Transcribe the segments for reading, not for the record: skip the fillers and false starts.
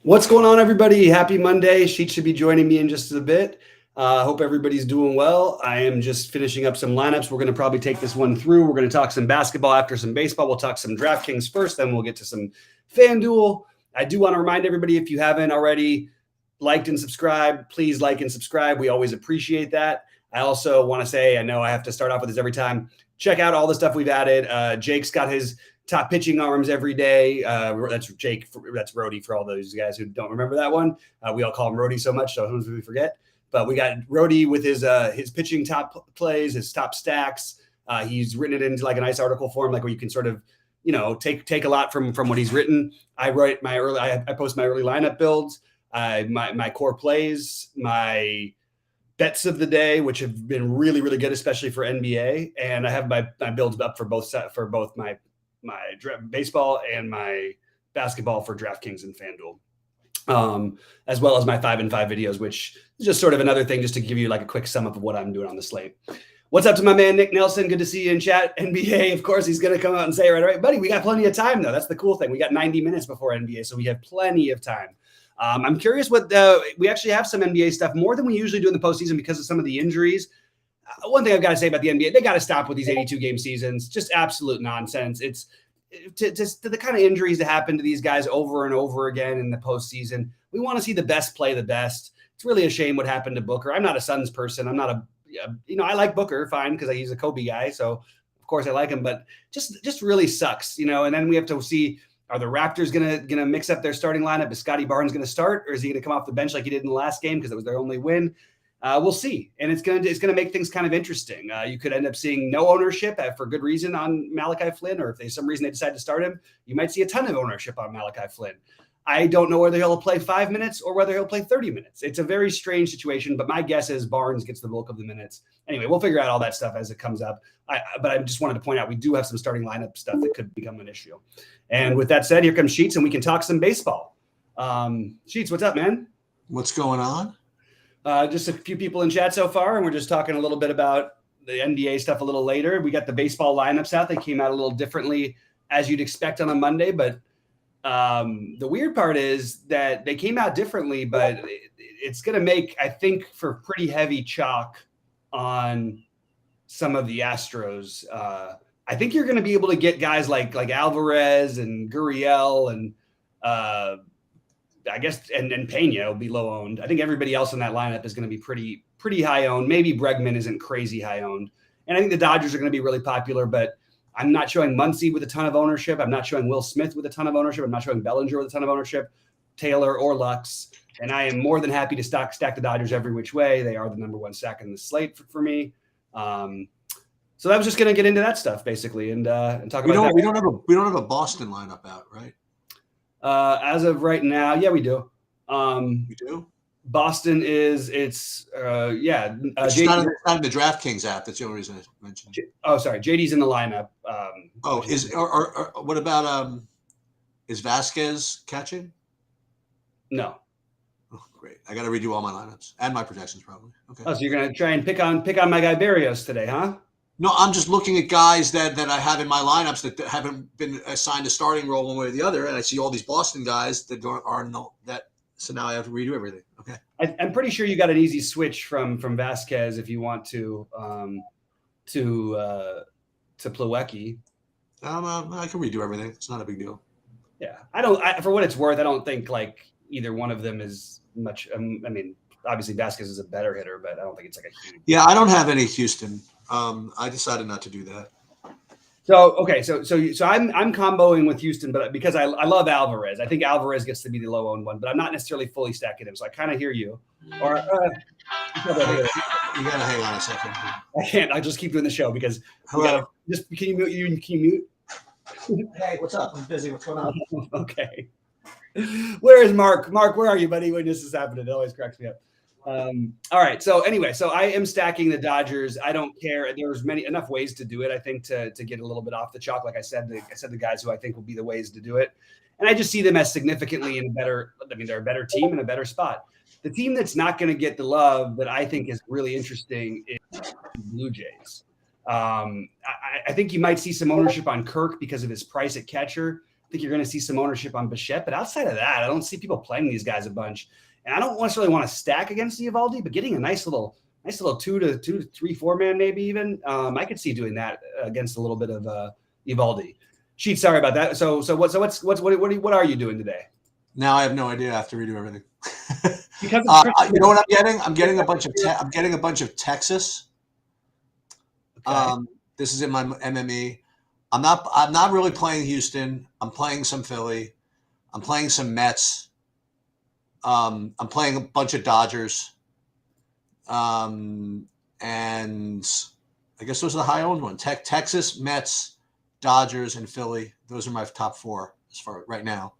What's going on, everybody? Happy Monday. Sheet should be joining me in just a bit. Hope everybody's doing well. I am just finishing up some lineups. We're going to probably take this one through. We're going to talk some basketball after some baseball. We'll talk some DraftKings first, then we'll get to some Fanduel. I do want to remind everybody, if you haven't already liked and subscribed, please like and subscribe. We always appreciate that. I also want to say, I know I have to start off with this every time. Check out all the stuff we've added. Jake's got his top pitching arms every day. That's Jake. That's Rody for all those guys who don't remember that one. We all call him Rody so much, so sometimes we forget. But we got Rody with his pitching top plays, his top stacks. He's written it into like a nice article form, like where you can sort of, take a lot from what he's written. I post my early lineup builds, my core plays, my bets of the day, which have been really, really good, especially for NBA. And I have my builds up for both my baseball and my basketball for DraftKings and Fanduel, as well as my 5 and 5 videos, which is just sort of another thing just to give you like a quick sum up of what I'm doing on the slate. What's up to my man, Nick Nelson? Good to see you in chat. NBA, of course, he's going to come out and say, right, buddy, we got plenty of time, though. That's the cool thing. We got 90 minutes before NBA, so we have plenty of time. I'm curious we actually have some NBA stuff, more than we usually do in the postseason because of some of the injuries. One thing I've got to say about the NBA, they got to stop with these 82-game seasons. Just absolute nonsense. It's to the kind of injuries that happen to these guys over and over again in the postseason. We want to see the best play the best. It's really a shame what happened to Booker. I'm not a Suns person. I'm not I like Booker fine because he's a Kobe guy. So, of course, I like him. But just really sucks, and then we have to see, are the Raptors gonna mix up their starting lineup? Is Scotty Barnes going to start, or is he going to come off the bench like he did in the last game because it was their only win? We'll see, and it's gonna make things kind of interesting. You could end up seeing no ownership for good reason on Malachi Flynn, or if there's some reason they decide to start him, you might see a ton of ownership on Malachi Flynn. I don't know whether he'll play 5 minutes or whether he'll play 30 minutes. It's a very strange situation, but my guess is Barnes gets the bulk of the minutes. Anyway, we'll figure out all that stuff as it comes up. But I just wanted to point out we do have some starting lineup stuff that could become an issue. And with that said, here comes Sheets, and we can talk some baseball. Sheets, what's up, man? What's going on? Just a few people in chat so far, and we're just talking a little bit about the NBA stuff a little later. We got the baseball lineups out. They came out a little differently as you'd expect on a Monday, but the weird part is that they came out differently, but it's going to make, I think, for pretty heavy chalk on some of the Astros. I think you're going to be able to get guys like Alvarez and Gurriel and I guess and Pena will be low owned. I think everybody else in that lineup is going to be pretty high owned. Maybe Bregman isn't crazy high owned, and I think the Dodgers are going to be really popular, but I'm not showing Muncy with a ton of ownership. I'm not showing Will Smith with a ton of ownership. I'm not showing Bellinger with a ton of ownership, Taylor or Lux. And I am more than happy to stack the Dodgers every which way. They are the number one stack in the slate for me. So that was just going to get into that stuff basically and talk about that. We don't have a Boston lineup out, right? As of right now, yeah, we do. We do. Boston it's not in the DraftKings app. That's the only reason I mentioned. Oh, sorry, JD's in the lineup. What about is Vasquez catching? No. Oh, great! I got to redo all my lineups and my projections probably. Okay. Oh, so you're gonna try and pick on my guy Berrios today, huh? No, I'm just looking at guys that I have in my lineups that haven't been assigned a starting role one way or the other, and I see all these Boston guys that aren't that. So now I have to redo everything. Okay. I'm pretty sure you got an easy switch from Vasquez if you want to Plawecki. I can redo everything. It's not a big deal. Yeah, for what it's worth, I don't think like either one of them is much. I mean, obviously Vasquez is a better hitter, but I don't think it's like a huge. Yeah, I don't have any Houston. I decided not to do that. So okay, so I'm comboing with Houston, but because I love Alvarez, I think Alvarez gets to be the low owned one, but I'm not necessarily fully stacking him. So I kind of hear you. Or you gotta hang on a second. I can't. I just keep doing the show because can you mute? Can you mute? Hey, what's up? I'm busy. What's going on? Okay. Where is Mark? Mark, where are you, buddy? When this is happening, it always cracks me up. All right. So anyway, I am stacking the Dodgers. I don't care. There's enough ways to do it. I think to get a little bit off the chalk. Like I said, the guys who I think will be the ways to do it. And I just see them as significantly they're a better team in a better spot. The team that's not going to get the love that I think is really interesting is the Blue Jays. I think you might see some ownership on Kirk because of his price at catcher. think you're going to see some ownership on Bichette, but outside of that, I don't see people playing these guys a bunch. And I don't necessarily want to stack against Eovaldi, but getting a nice little 2 to 3, 4 man, maybe even. I could see doing that against a little bit of Eovaldi. Sheet, sorry about that. So what are you doing today? Now I have no idea. I have to redo everything. Because you know what I'm getting? I'm getting a bunch of Texas. Okay. This is in my MME. I'm not really playing Houston. I'm playing some Philly. I'm playing some Mets. I'm playing a bunch of Dodgers. And I guess those are the high owned ones. Texas, Mets, Dodgers, and Philly. Those are my top 4 as far right now.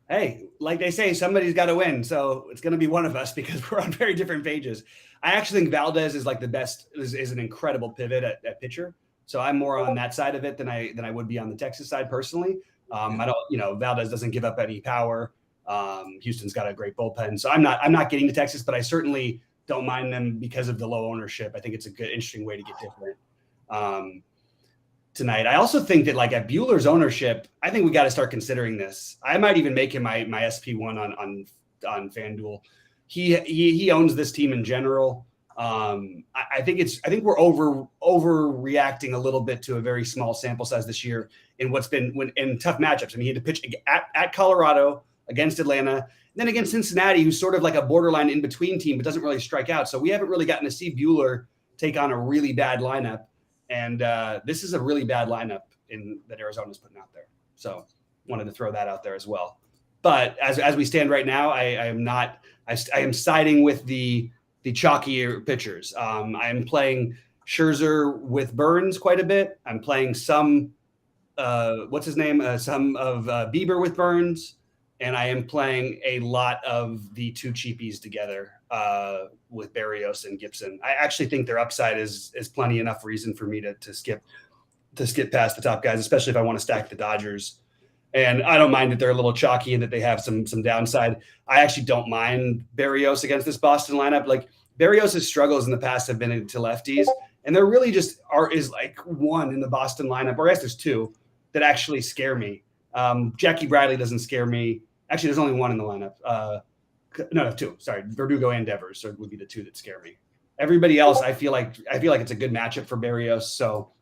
Hey, like they say, somebody's got to win. So it's going to be one of us because we're on very different pages. I actually think Valdez is like the best, is an incredible pivot at pitcher. So I'm more on that side of it than I would be on the Texas side personally. I don't, Valdez doesn't give up any power. Houston's got a great bullpen. So I'm not getting to Texas, but I certainly don't mind them because of the low ownership. I think it's a good, interesting way to get different tonight. I also think that like at Bueller's ownership, I think we got to start considering this. I might even make him my SP1 on Fanduel. He owns this team in general. I think we're overreacting a little bit to a very small sample size this year in what's been in tough matchups. I mean, he had to pitch at Colorado, against Atlanta, then against Cincinnati, who's sort of like a borderline in between team, but doesn't really strike out. So we haven't really gotten to see Buehler take on a really bad lineup. And this is a really bad lineup that Arizona's putting out there. So wanted to throw that out there as well. But as we stand right now, I am siding with the chalkier pitchers. I'm playing Scherzer with Burns quite a bit. I'm playing some some of Bieber with Burns. And I am playing a lot of the 2 cheapies together with Berrios and Gibson. I actually think their upside is plenty enough reason for me to skip past the top guys, especially if I want to stack the Dodgers. And I don't mind that they're a little chalky and that they have some downside. I actually don't mind Berrios against this Boston lineup. Like Berrios' struggles in the past have been into lefties, and there really just is like one in the Boston lineup, or I guess there's 2 that actually scare me. Jackie Bradley doesn't scare me. Actually, there's only 1 in the lineup. No, 2. Sorry, Verdugo and Devers. So it would be the 2 that scare me. Everybody else, I feel like it's a good matchup for Berrios. So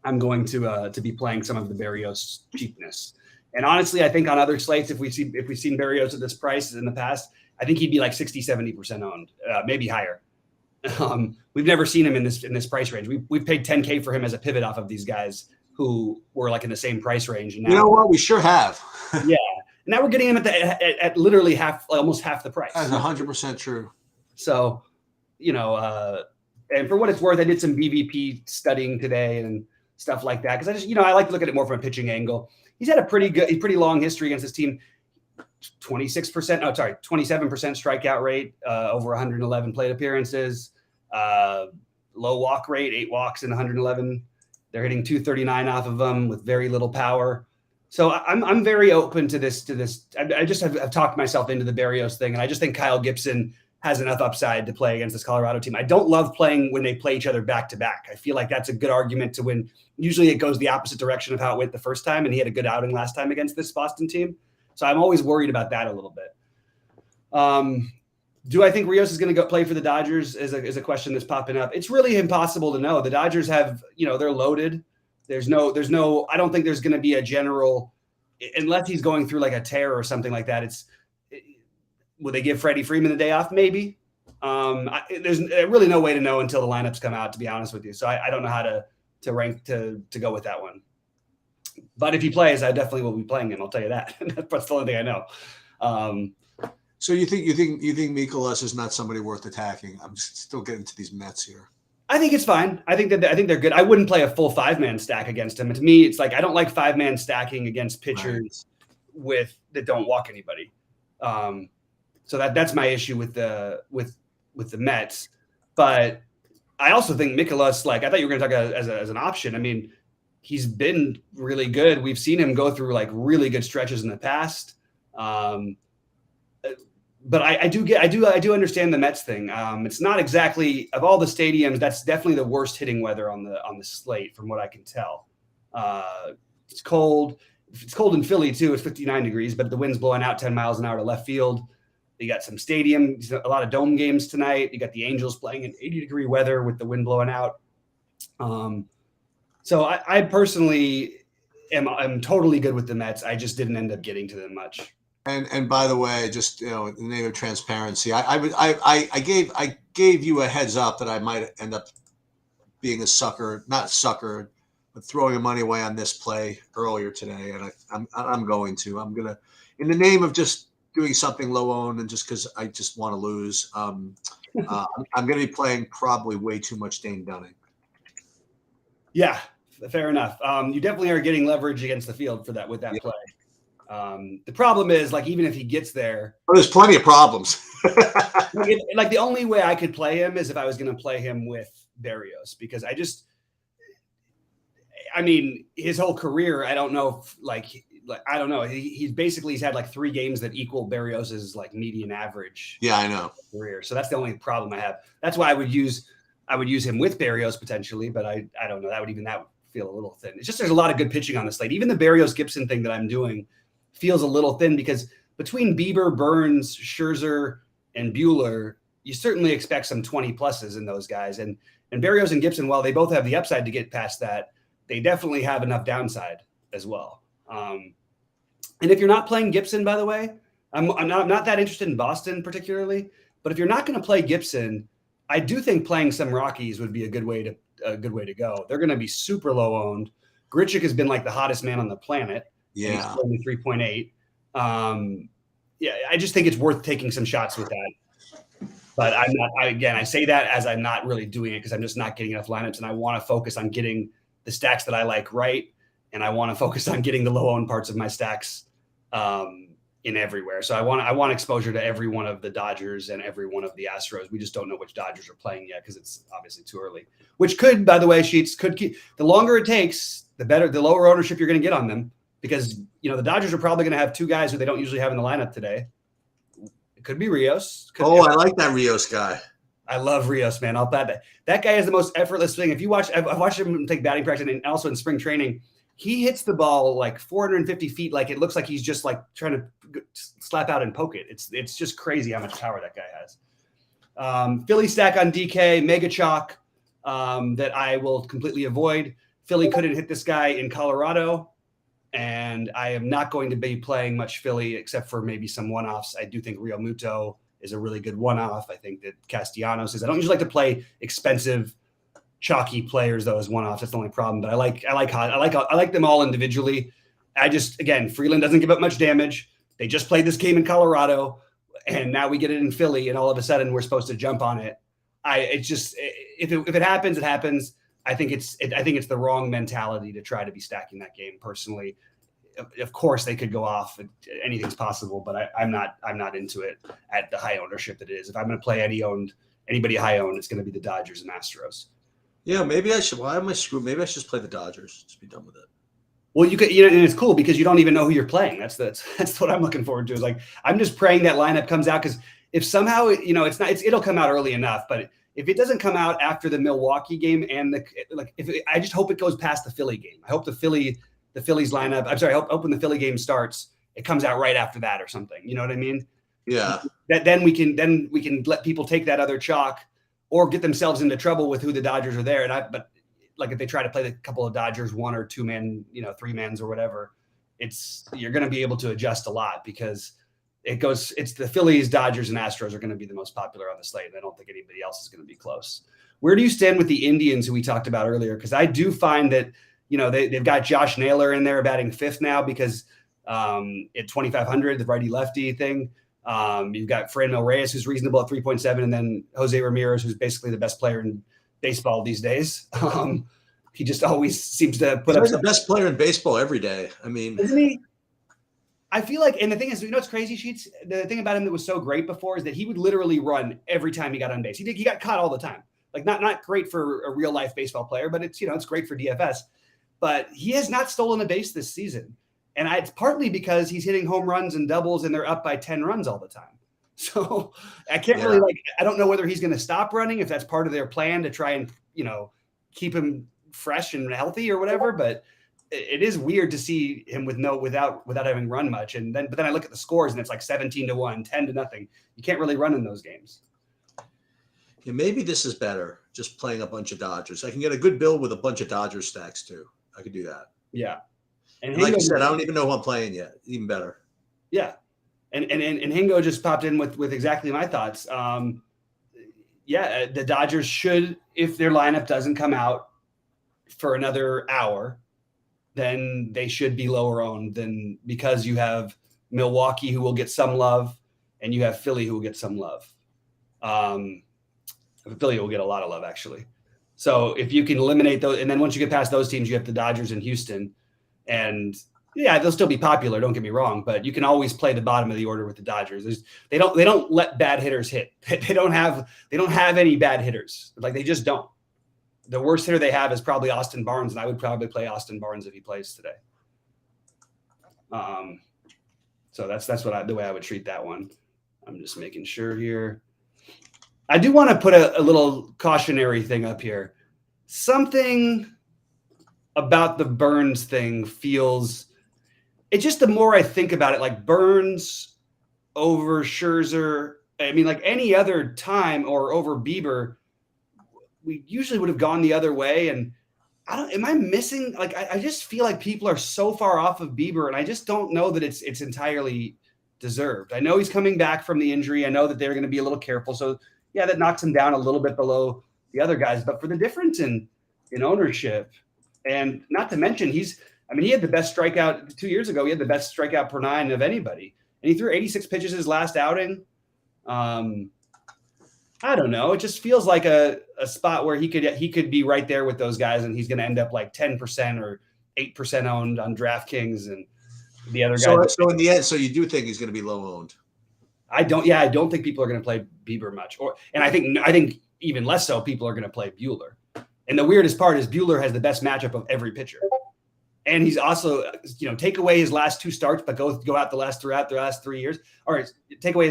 I'm going to be playing some of the Berrios cheapness. And honestly, I think on other slates, if we've seen Berrios at this price in the past, I think he'd be like 60, 70% owned, maybe higher. We've never seen him in this price range. We've paid $10K for him as a pivot off of these guys who were like in the same price range. And now, you know what? We sure have. Yeah. Now we're getting him at literally almost half the price. That's 100% true. So, and for what it's worth, I did some BVP studying today and stuff like that. Cause I just, I like to look at it more from a pitching angle. He's had a pretty long history against this team. 27% strikeout rate, over 111 plate appearances, low walk rate, 8 walks in 111. They're hitting 239 off of them with very little power. So I'm very open to this. I just have talked myself into the Berrios thing, and I just think Kyle Gibson has enough upside to play against this Colorado team. I don't love playing when they play each other back to back. I feel like that's a good argument to win. Usually it goes the opposite direction of how it went the first time, and he had a good outing last time against this Boston team. So I'm always worried about that a little bit. Do I think Rios is going to go play for the Dodgers is a question that's popping up. It's really impossible to know. The Dodgers have, they're loaded. There's no, I don't think there's going to be a general, unless he's going through like a tear or something like that. Will they give Freddie Freeman the day off? Maybe. There's really no way to know until the lineups come out, to be honest with you. So I don't know how to rank to go with that one. But if he plays, I definitely will be playing him. I'll tell you that. That's the only thing I know. So you think Mikolas is not somebody worth attacking? I'm still getting to these Mets here. I think it's fine. I think they're good. I wouldn't play a full 5-man stack against him. And to me, it's like I don't like 5-man stacking against pitchers that don't walk anybody. So that's my issue with the Mets. But I also think Mikolas, I thought you were going to talk as an option. I mean, he's been really good. We've seen him go through really good stretches in the past. But I do understand the Mets thing. It's not exactly, of all the stadiums, that's definitely the worst hitting weather on the slate from what I can tell. It's cold. It's cold in Philly too. It's 59 degrees, but the wind's blowing out 10 miles an hour to left field. You got some stadium, a lot of dome games tonight. You got the Angels playing in 80-degree weather with the wind blowing out. So I personally am totally good with the Mets. I just didn't end up getting to them much. And by the way, just in the name of transparency, I gave you a heads up that I might end up being not sucker, but throwing money away on this play earlier today, and I'm going to in the name of just doing something low owned and just because I just want to lose. I'm going to be playing probably way too much Dane Dunning. Yeah, fair enough. You definitely are getting leverage against the field for that with that play. The problem is, like, even if he gets there, there's plenty of problems. like the only way I could play him is if I was going to play him with Berrios, because his whole career, I don't know if, I don't know. He's had like 3 games that equal Berrios's like median average. Yeah, I know. Career. So that's the only problem I have. That's why I would use him with Berrios potentially, but I don't know. That would feel a little thin. It's just there's a lot of good pitching on the slate. Even the Berrios Gibson thing that I'm doing feels a little thin because between Bieber, Burns, Scherzer, and Buehler, you certainly expect some 20 pluses in those guys. And Berrios and Gibson, while they both have the upside to get past that, they definitely have enough downside as well. And if you're not playing Gibson, by the way, I'm not that interested in Boston particularly, but if you're not going to play Gibson, I do think playing some Rockies would be a good way to go. They're going to be super low owned. Grichuk has been like the hottest man on the planet. Yeah. He's only 3.8. I just think it's worth taking some shots with that. But I'm not, I say that as I'm not really doing it because I'm just not getting enough lineups, and I want to focus on getting the stacks that I like right. And I want to focus on getting the low owned parts of my stacks in everywhere. So I want exposure to every one of the Dodgers and every one of the Astros. We just don't know which Dodgers are playing yet because it's obviously too early, which could, by the way, Sheets could keep the longer it takes, the lower ownership you're going to get on them, because, the Dodgers are probably going to have 2 guys who they don't usually have in the lineup today. It could be Rios. I like that Rios guy. I love Rios, man. I'll bet that guy is the most effortless thing. If you I've watched him take batting practice and also in spring training. He hits the ball like 450 feet. Like it looks like he's just like trying to slap out and poke it. It's just crazy how much power that guy has. Philly stack on DK, mega chalk that I will completely avoid. Philly couldn't hit this guy in Colorado, and I am not going to be playing much Philly except for maybe some one-offs. I do think Real Muto is a really good one-off. I think that Castellanos is. I don't usually like to play expensive chalky players though as one-offs. That's the only problem. But I like them all individually. Freeland doesn't give up much damage. They just played this game in Colorado, and now we get it in Philly, and all of a sudden we're supposed to jump on it. If it happens, it happens. I think it's the wrong mentality to try to be stacking that game personally. Of course they could go off. Anything's possible, but I'm not into it at the high ownership that it is. If I'm going to play anybody high owned, it's going to be the Dodgers and Astros. Yeah, maybe I should. Why am I screwed? Maybe I should just play the Dodgers. Just be done with it. Well, you could, and it's cool because you don't even know who you're playing. That's what I'm looking forward to. Is like I'm just praying that lineup comes out, because if somehow it'll come out early enough. But if it doesn't come out after the Milwaukee game and I just hope it goes past the Philly game. I hope the Phillies lineup. I'm sorry. I hope when the Philly game starts, it comes out right after that or something. You know what I mean? Yeah. Then we can let people take that other chalk or get themselves into trouble with who the Dodgers are there. But if they try to play a couple of Dodgers 1 or 2 man, 3 mans or whatever, you're going to be able to adjust a lot because it's the Phillies, Dodgers, and Astros are going to be the most popular on the slate. And I don't think anybody else is going to be close. Where do you stand with the Indians who we talked about earlier? Because I do find that, they've got Josh Naylor in there batting 5th now because at 2,500, the righty lefty thing. You've got Franmil Reyes, who's reasonable at 3.7, and then Jose Ramirez, who's basically the best player in baseball these days. He just always seems to put up the best player in baseball every day. I mean, isn't he? I feel like, and the thing is, it's crazy, Sheets. The thing about him that was so great before is that he would literally run every time he got on base. He got caught all the time. Like not great for a real life baseball player, but it's great for DFS. But he has not stolen a base this season. And it's partly because he's hitting home runs and doubles and they're up by 10 runs all the time. So I can't really I don't know whether he's going to stop running, if that's part of their plan to try and, keep him fresh and healthy or whatever. But it is weird to see him without having run much. But then I look at the scores and it's like 17-1, 10-0. You can't really run in those games. Yeah, maybe this is better. Just playing a bunch of Dodgers. I can get a good build with a bunch of Dodgers stacks too. I could do that. Yeah. And like you said, I don't even know who I'm playing yet. Even better. Yeah. And Hingo just popped in with exactly my thoughts. The Dodgers should, if their lineup doesn't come out for another hour, then they should be lower owned than, because you have Milwaukee who will get some love and you have Philly who will get some love. Philly will get a lot of love, actually. So if you can eliminate those, and then once you get past those teams, you have the Dodgers and Houston, and yeah, they'll still be popular. Don't get me wrong, but you can always play the bottom of the order with the Dodgers. They don't let bad hitters hit. They don't have any bad hitters. Like, they just don't. The worst hitter they have is probably Austin Barnes, and I would probably play Austin Barnes if he plays today. So that's the way I would treat that one. I'm just making sure here. I do want to put a little cautionary thing up here. Something about the Burns thing feels, it's just, the more I think about it, like Burns over Scherzer, I mean, like any other time, or over Bieber, we usually would have gone the other way. And am I missing? Like, I just feel like people are so far off of Bieber, and I just don't know that it's entirely deserved. I know he's coming back from the injury. I know that they're going to be a little careful. So yeah, that knocks him down a little bit below the other guys, but for the difference in ownership, and not to mention, he had the best strikeout 2 years ago. He had the best strikeout per nine of anybody, and he threw 86 pitches his last outing. I don't know. It just feels like a spot where he could be right there with those guys, and he's going to end up like 10% or 8% owned on DraftKings, and the other guys. So in the end, so you do think he's going to be low owned? I don't think people are going to play Bieber much, and I think even less so people are going to play Buehler. And the weirdest part is Buehler has the best matchup of every pitcher, and he's also, take away his last two starts, but go out the last 3 years, or take away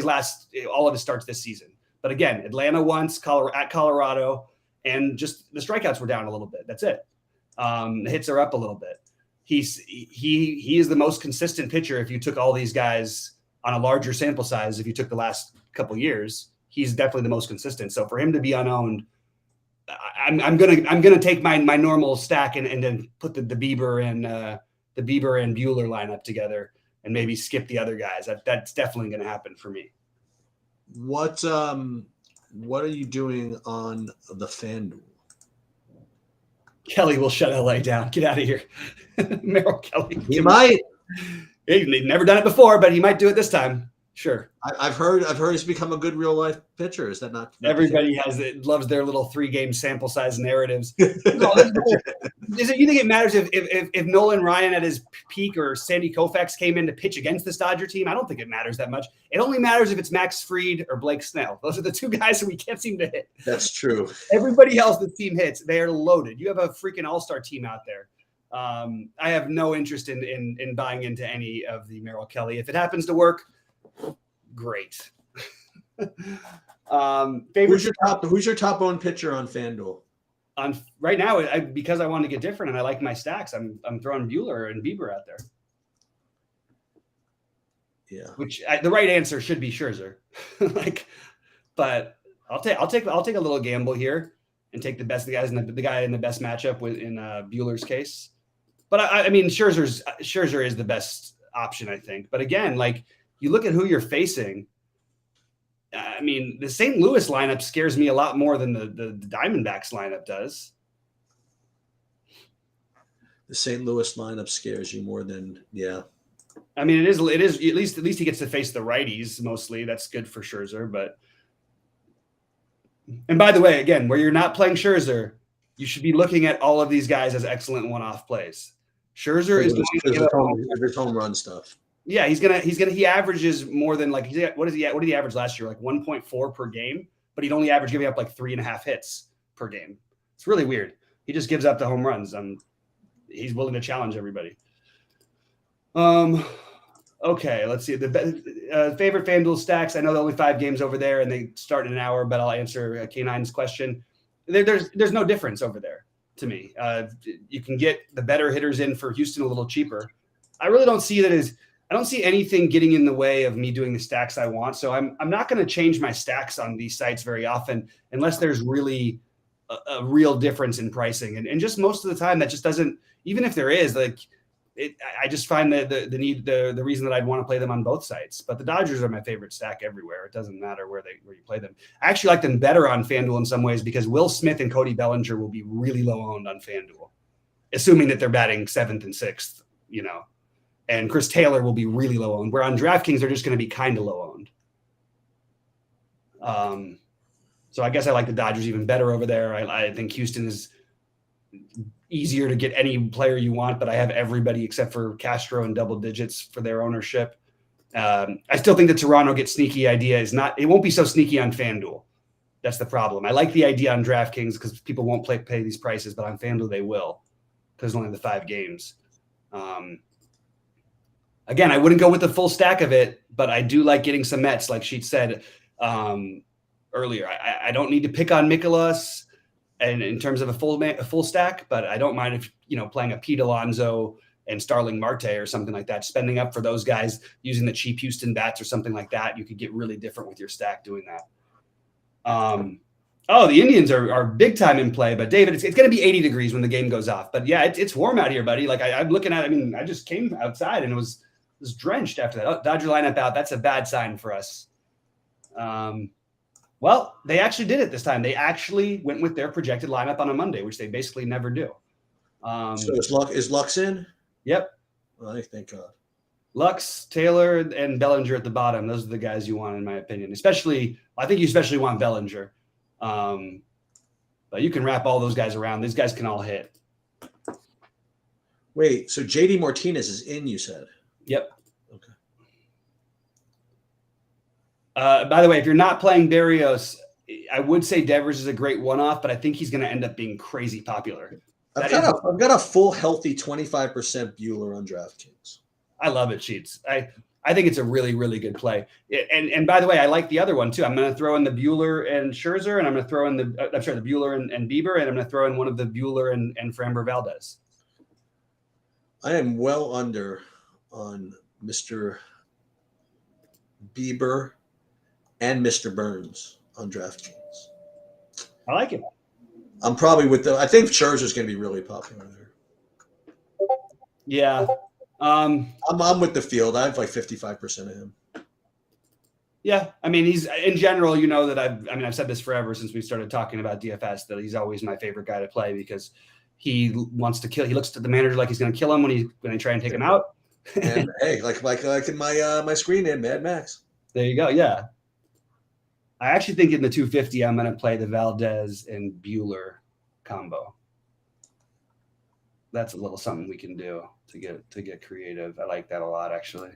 all of his starts this season. But again, Atlanta once, at Colorado, and just the strikeouts were down a little bit. That's it. The hits are up a little bit. He is the most consistent pitcher. If you took all these guys on a larger sample size, if you took the last couple years, he's definitely the most consistent. So for him to be unowned, I'm gonna take my normal stack and then put the Bieber and Buehler lineup together, and maybe skip the other guys. That's definitely going to happen for me. What are you doing on the Fanduel? Kelly will shut LA down. Get out of here. Merrill Kelly. He might. He's never done it before, but he might do it this time. Sure. I've heard he's become a good real life pitcher. Is that not? Everybody loves their little 3-game sample size narratives. You think it matters if Nolan Ryan at his peak or Sandy Koufax came in to pitch against this Dodger team? I don't think it matters that much. It only matters if it's Max Fried or Blake Snell. Those are the two guys that we can't seem to hit. That's true. Everybody else the team hits, they are loaded. You have a freaking all-star team out there. I have no interest in buying into any of the Merrill Kelly. If it happens to work, great. Who's your top owned pitcher on FanDuel? Right now, because I want to get different and I like my stacks, I'm throwing Buehler and Bieber out there. Yeah. Which the right answer should be Scherzer. But I'll take a little gamble here and take the best of the guys, and the guy in the best matchup in Buehler's case. But I mean, Scherzer is the best option, I think. But again, like, you look at who you're facing. I mean, the St. Louis lineup scares me a lot more than the Diamondbacks lineup does. The St. Louis lineup scares you more than, yeah. I mean, it is at least he gets to face the righties mostly. That's good for Scherzer. And by the way, again, where you're not playing Scherzer, you should be looking at all of these guys as excellent one-off plays. Scherzer is the home run stuff. Yeah, he averages more than, like, what did he average last year? Like 1.4 per game, but he'd only average giving up like 3.5 hits per game. It's really weird. He just gives up the home runs. He's willing to challenge everybody. Okay, let's see. The favorite FanDuel stacks. I know there are only 5 games over there, and they start in an hour, but I'll answer K9's question. There's no difference over there to me. You can get the better hitters in for Houston a little cheaper. I really don't see that as I don't see anything getting in the way of me doing the stacks I want. So I'm not going to change my stacks on these sites very often unless there's really a real difference in pricing. And just most of the time that just doesn't, even if there is, like I just find that the reason that I'd want to play them on both sites. But the Dodgers are my favorite stack everywhere. It doesn't matter where you play them. I actually like them better on FanDuel in some ways because Will Smith and Cody Bellinger will be really low owned on FanDuel, assuming that they're batting 7th and 6th, and Chris Taylor will be really low owned. Where on DraftKings, they're just going to be kind of low owned. So I guess I like the Dodgers even better over there. I think Houston is easier to get any player you want, but I have everybody except for Castro in double digits for their ownership. I still think the Toronto get sneaky idea it won't be so sneaky on FanDuel. That's the problem. I like the idea on DraftKings because people won't pay these prices, but on FanDuel they will because only the 5 games. Again, I wouldn't go with the full stack of it, but I do like getting some Mets, like she said earlier. I don't need to pick on Mikolas and in terms of a full stack, but I don't mind if playing a Pete Alonso and Starling Marte or something like that, spending up for those guys using the cheap Houston bats or something like that. You could get really different with your stack doing that. The Indians are big time in play, but David, it's going to be 80 degrees when the game goes off. But yeah, it's warm out here, buddy. Like I'm looking at, I just came outside and it was drenched after that. Dodger lineup out. That's a bad sign for us. Well, they actually did it this time. They actually went with their projected lineup on a Monday, which they basically never do. So is Lux in? Yep. Well, thank God. Lux, Taylor, and Bellinger at the bottom. Those are the guys you want, in my opinion. I think you especially want Bellinger. But you can wrap all those guys around. These guys can all hit. Wait, so JD Martinez is in, you said? Yep. Okay. By the way, if you're not playing Berrios, I would say Devers is a great one-off, but I think he's going to end up being crazy popular. I've got a full healthy 25% Bueller on DraftKings. I love it, Sheets. I think it's a really, really good play. And by the way, I like the other one too. I'm going to throw in the Bueller and Scherzer, and I'm going to throw in the Bueller and Bieber, and I'm going to throw in one of the Bueller and Framber Valdez. I am well under on Mr. Bieber and Mr. Burns on DraftKings. I like it. I'm probably I think Scherzer's going to be really popular there. Yeah. I'm with the field. I have like 55% of him. Yeah. He's in general, that I've said this forever since we started talking about DFS, that he's always my favorite guy to play because he wants to kill. He looks at the manager like he's going to kill him when they try and take him out. And hey, like in my screen name, Mad Max. There you go. Yeah. I actually think in the 250, I'm going to play the Valdez and Bueller combo. That's a little something we can do to get creative. I like that a lot, actually.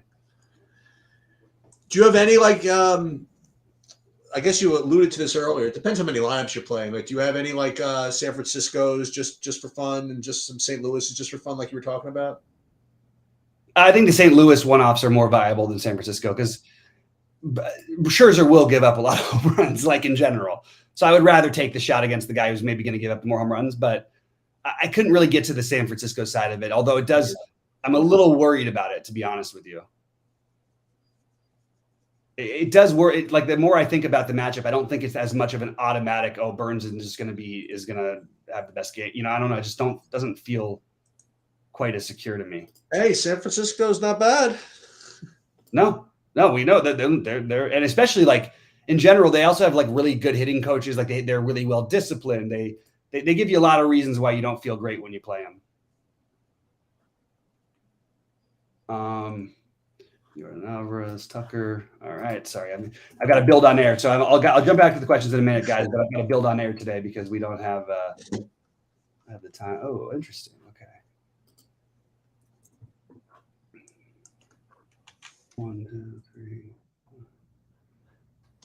Do you have any I guess you alluded to this earlier. It depends how many lineups you're playing. Like, do you have any San Francisco's just for fun and just some St. Louis's just for fun, like you were talking about? I think the St. Louis one-offs are more viable than San Francisco because Scherzer will give up a lot of home runs, like in general. So I would rather take the shot against the guy who's maybe going to give up more home runs, but I couldn't really get to the San Francisco side of it, although it does. I'm a little worried about it, to be honest with you. It does worry. Like the more I think about the matchup, I don't think it's as much of an automatic. Oh, Burns is going to have the best game. I don't know. It just doesn't feel quite as secure to me. Hey, San Francisco's not bad. No, we know that they're and especially like in general, they also have like really good hitting coaches. Like they're really well disciplined. They give you a lot of reasons why you don't feel great when you play them. Jordan Alvarez, Tucker. All right, sorry, I've got to build on air, so I'll jump back to the questions in a minute, guys. But I've got to build on air today because we don't have the time. Oh, interesting. Okay. 1, 2, 3.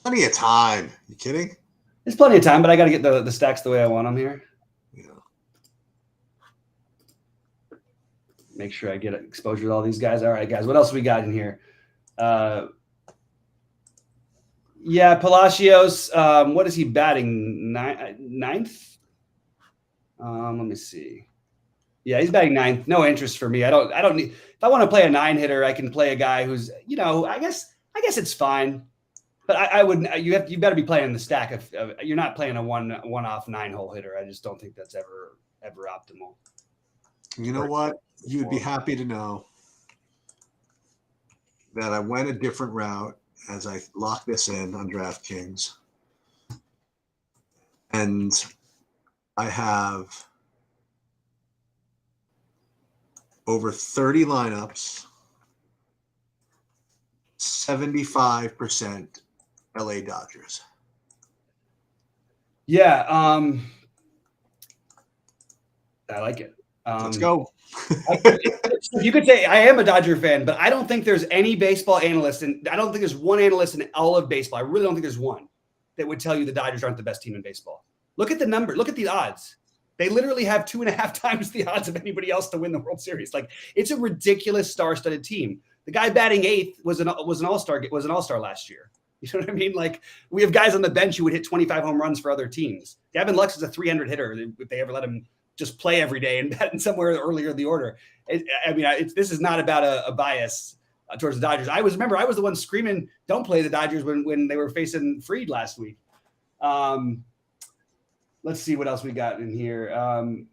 Plenty of time. You kidding? There's plenty of time, but I got to get the stacks the way I want them here. Yeah. Make sure I get exposure to all these guys. All right, guys, what else we got in here? Yeah, Palacios. What is he batting? Ninth? Let me see. Yeah, he's batting ninth. No interest for me. I don't need. If I want to play a 9-hitter, I can play a guy who's, I guess it's fine. But I would. You better be playing the stack. If you're not playing a one-off 9-hole hitter, I just don't think that's ever optimal. You know what? You'd be happy to know that I went a different route as I locked this in on DraftKings, and I have over 30 lineups, 75% LA Dodgers. Yeah, I like it. Let's go. You could say I am a Dodger fan, but I don't think there's any baseball analyst, and I don't think there's one analyst in all of baseball. I really don't think there's one that would tell you the Dodgers aren't the best team in baseball. Look at the number. Look at the odds. They literally have 2.5 times the odds of anybody else to win the World Series. Like, it's a ridiculous star-studded team. The guy batting eighth was an all-star last year. You know what I mean? Like, we have guys on the bench who would hit 25 home runs for other teams. Gavin Lux is a 300 hitter if they ever let him just play every day and bat in somewhere earlier in the order. This is not about a bias towards the Dodgers. I was the one screaming, "Don't play the Dodgers" when they were facing Fried last week. Let's see what else we got in here. Am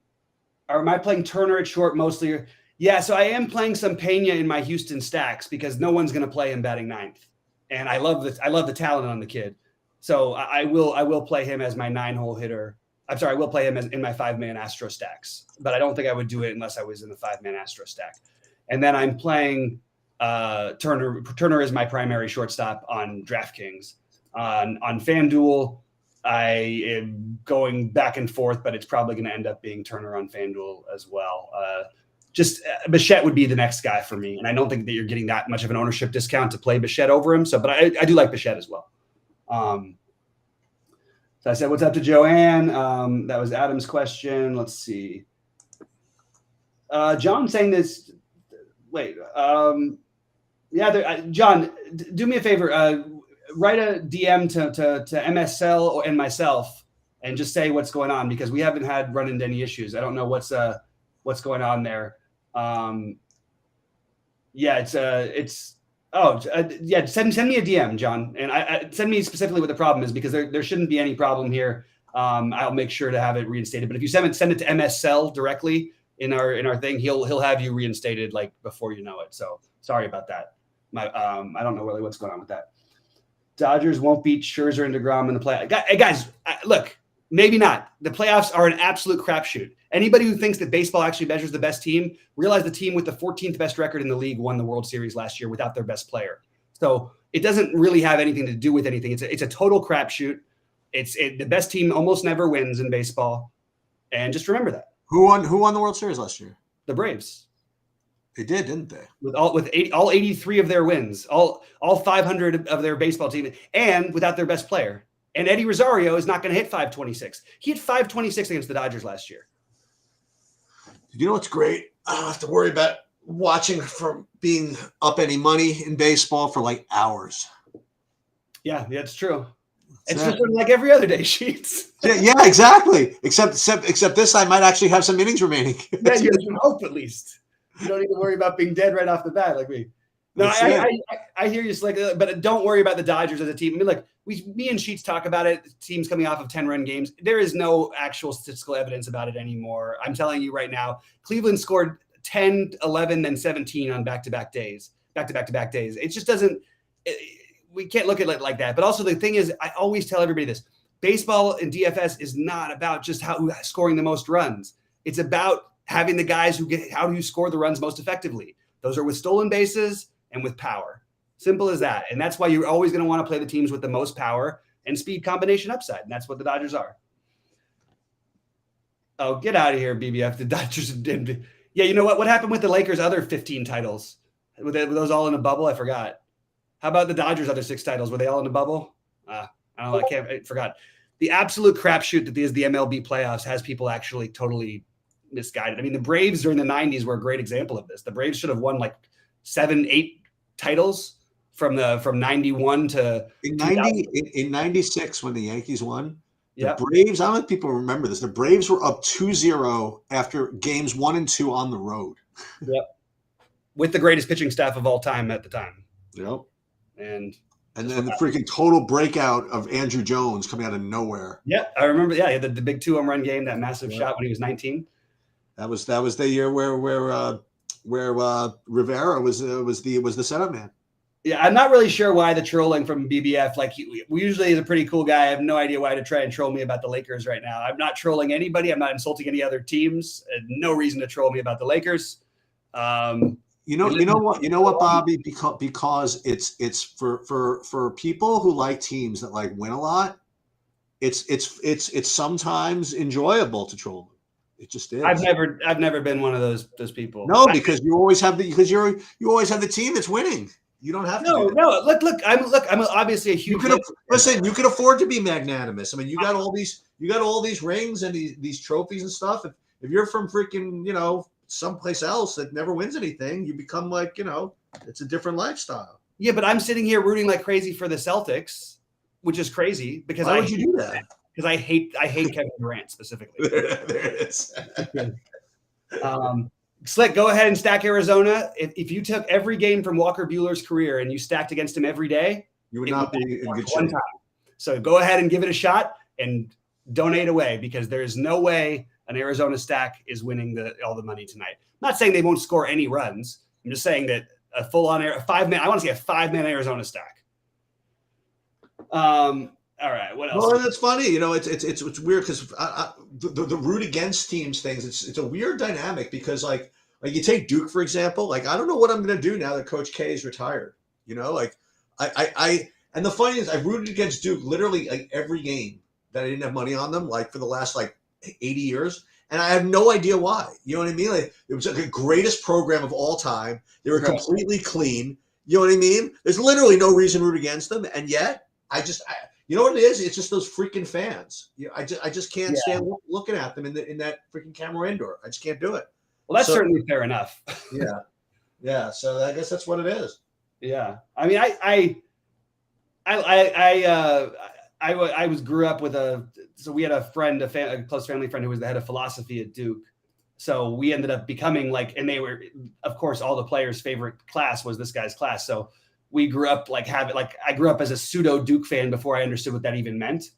I playing Turner at short mostly? Yeah, so I am playing some Pena in my Houston stacks because no one's going to play him batting ninth, and I love the talent on the kid. So I will play him as my 9-hole hitter. I'm sorry, I will play him in my 5-man Astro stacks, but I don't think I would do it unless I was in the 5-man Astro stack. And then I'm playing Turner. Turner is my primary shortstop on DraftKings. On FanDuel, I am going back and forth, but it's probably going to end up being Turner on FanDuel as well. Bichette would be the next guy for me, and I don't think that you're getting that much of an ownership discount to play Bichette over him. So, but I do like Bichette as well. So I said, "What's up to Joanne?" That was Adam's question. Let's see. John saying this. Wait. John, do me a favor. Write a DM to MSL and myself, and just say what's going on, because we haven't run into any issues. I don't know what's going on there. Send me a DM, John, and I send me specifically what the problem is, because there shouldn't be any problem here. I'll make sure to have it reinstated. But if you send it to MSL directly in our thing, he'll have you reinstated like before you know it. So sorry about that. I don't know really what's going on with that. Dodgers won't beat Scherzer and DeGrom in the playoffs. Guys, look, maybe not. The playoffs are an absolute crapshoot. Anybody who thinks that baseball actually measures the best team, realize the team with the 14th best record in the league won the World Series last year without their best player. So it doesn't really have anything to do with anything. It's a total crapshoot. The best team almost never wins in baseball, and just remember that. Who won the World Series last year? The Braves. They did, didn't they? With all 83 of their wins, all 500 of their baseball team, and without their best player. And Eddie Rosario is not going to hit 526. He hit 526 against the Dodgers last year. You know what's great? I don't have to worry about watching from being up any money in baseball for like hours. Yeah, that's true. It's just like every other day, Sheets. Yeah, exactly. Except this, I might actually have some innings remaining. Yeah, you hope at least. You don't need to worry about being dead right off the bat like me. No, I hear you, Slick, but don't worry about the Dodgers as a team. I mean, look, me and Sheets talk about it. Teams coming off of 10-run games. There is no actual statistical evidence about it anymore. I'm telling you right now, Cleveland scored 10, 11, then 17 on back-to-back days. It just doesn't we can't look at it like that. But also the thing is, I always tell everybody this. Baseball and DFS is not about just scoring the most runs. It's about having the guys how do you score the runs most effectively. Those are with stolen bases and with power. Simple as that. And that's why you're always going to want to play the teams with the most power and speed combination upside. And that's what the Dodgers are. Oh, get out of here, BBF. The Dodgers did. Yeah, you know what? What happened with the Lakers' other 15 titles? Were those all in a bubble? I forgot. How about the Dodgers' other 6 titles? Were they all in a bubble? I don't know. I forgot. The absolute crapshoot that is the MLB playoffs has people actually totally misguided. I mean, the Braves during the 90s were a great example of this. The Braves should have won like 7, 8 titles from 91 to in 96 when the Yankees won. The Braves, I don't know if people remember this. The Braves were up 2-0 after games 1 and 2 on the road. Yep. With the greatest pitching staff of all time at the time. Yep. And then the freaking total breakout of Andrew Jones coming out of nowhere. Yeah, I remember. Yeah, he had the big 2 home run game, that massive shot when he was 19. That was the year where Rivera was the setup man. Yeah, I'm not really sure why the trolling from BBF. Like, we usually is a pretty cool guy. I have no idea why to try and troll me about the Lakers right now. I'm not trolling anybody. I'm not insulting any other teams. No reason to troll me about the Lakers. You know what, Bobby? Because it's for people who like teams that like win a lot. It's sometimes enjoyable to troll them. It just is. I've never been one of those people. No, because you always have you always have the team that's winning. You don't have to. No. Look. I'm obviously a huge. You can afford to be magnanimous. I mean, you got all these rings and these trophies and stuff. If you're from freaking someplace else that never wins anything, you become like it's a different lifestyle. Yeah, but I'm sitting here rooting like crazy for the Celtics, which is crazy because why would you do that? Because I hate Kevin Durant specifically. There it is. Slick, go ahead and stack Arizona. If you took every game from Walker Buehler's career and you stacked against him every day, you would not be in good shape. So go ahead and give it a shot and donate away, because there is no way an Arizona stack is winning all the money tonight. I'm not saying they won't score any runs. I'm just saying that a full-on 5-man. I want to see a 5-man Arizona stack. All right, what else? Well, that's funny. It's weird because the root against teams things. It's a weird dynamic because like you take Duke for example. Like I don't know what I'm going to do now that Coach K is retired. I and the funny is I rooted against Duke literally like every game that I didn't have money on them like for the last like 80 years, and I have no idea why. You know what I mean? Like it was like the greatest program of all time. They were completely clean. You know what I mean? There's literally no reason to root against them, and yet you know what it is? It's just those freaking fans. I just can't stand looking at them in that freaking camera indoor. I just can't do it. Well, that's certainly fair enough. Yeah. So I guess that's what it is. Yeah. I mean, I grew up with so we had a friend, a close family friend who was the head of philosophy at Duke. So we ended up becoming like, and they were, of course, all the players' favorite class was this guy's class. So we grew up I grew up as a pseudo Duke fan before I understood what that even meant.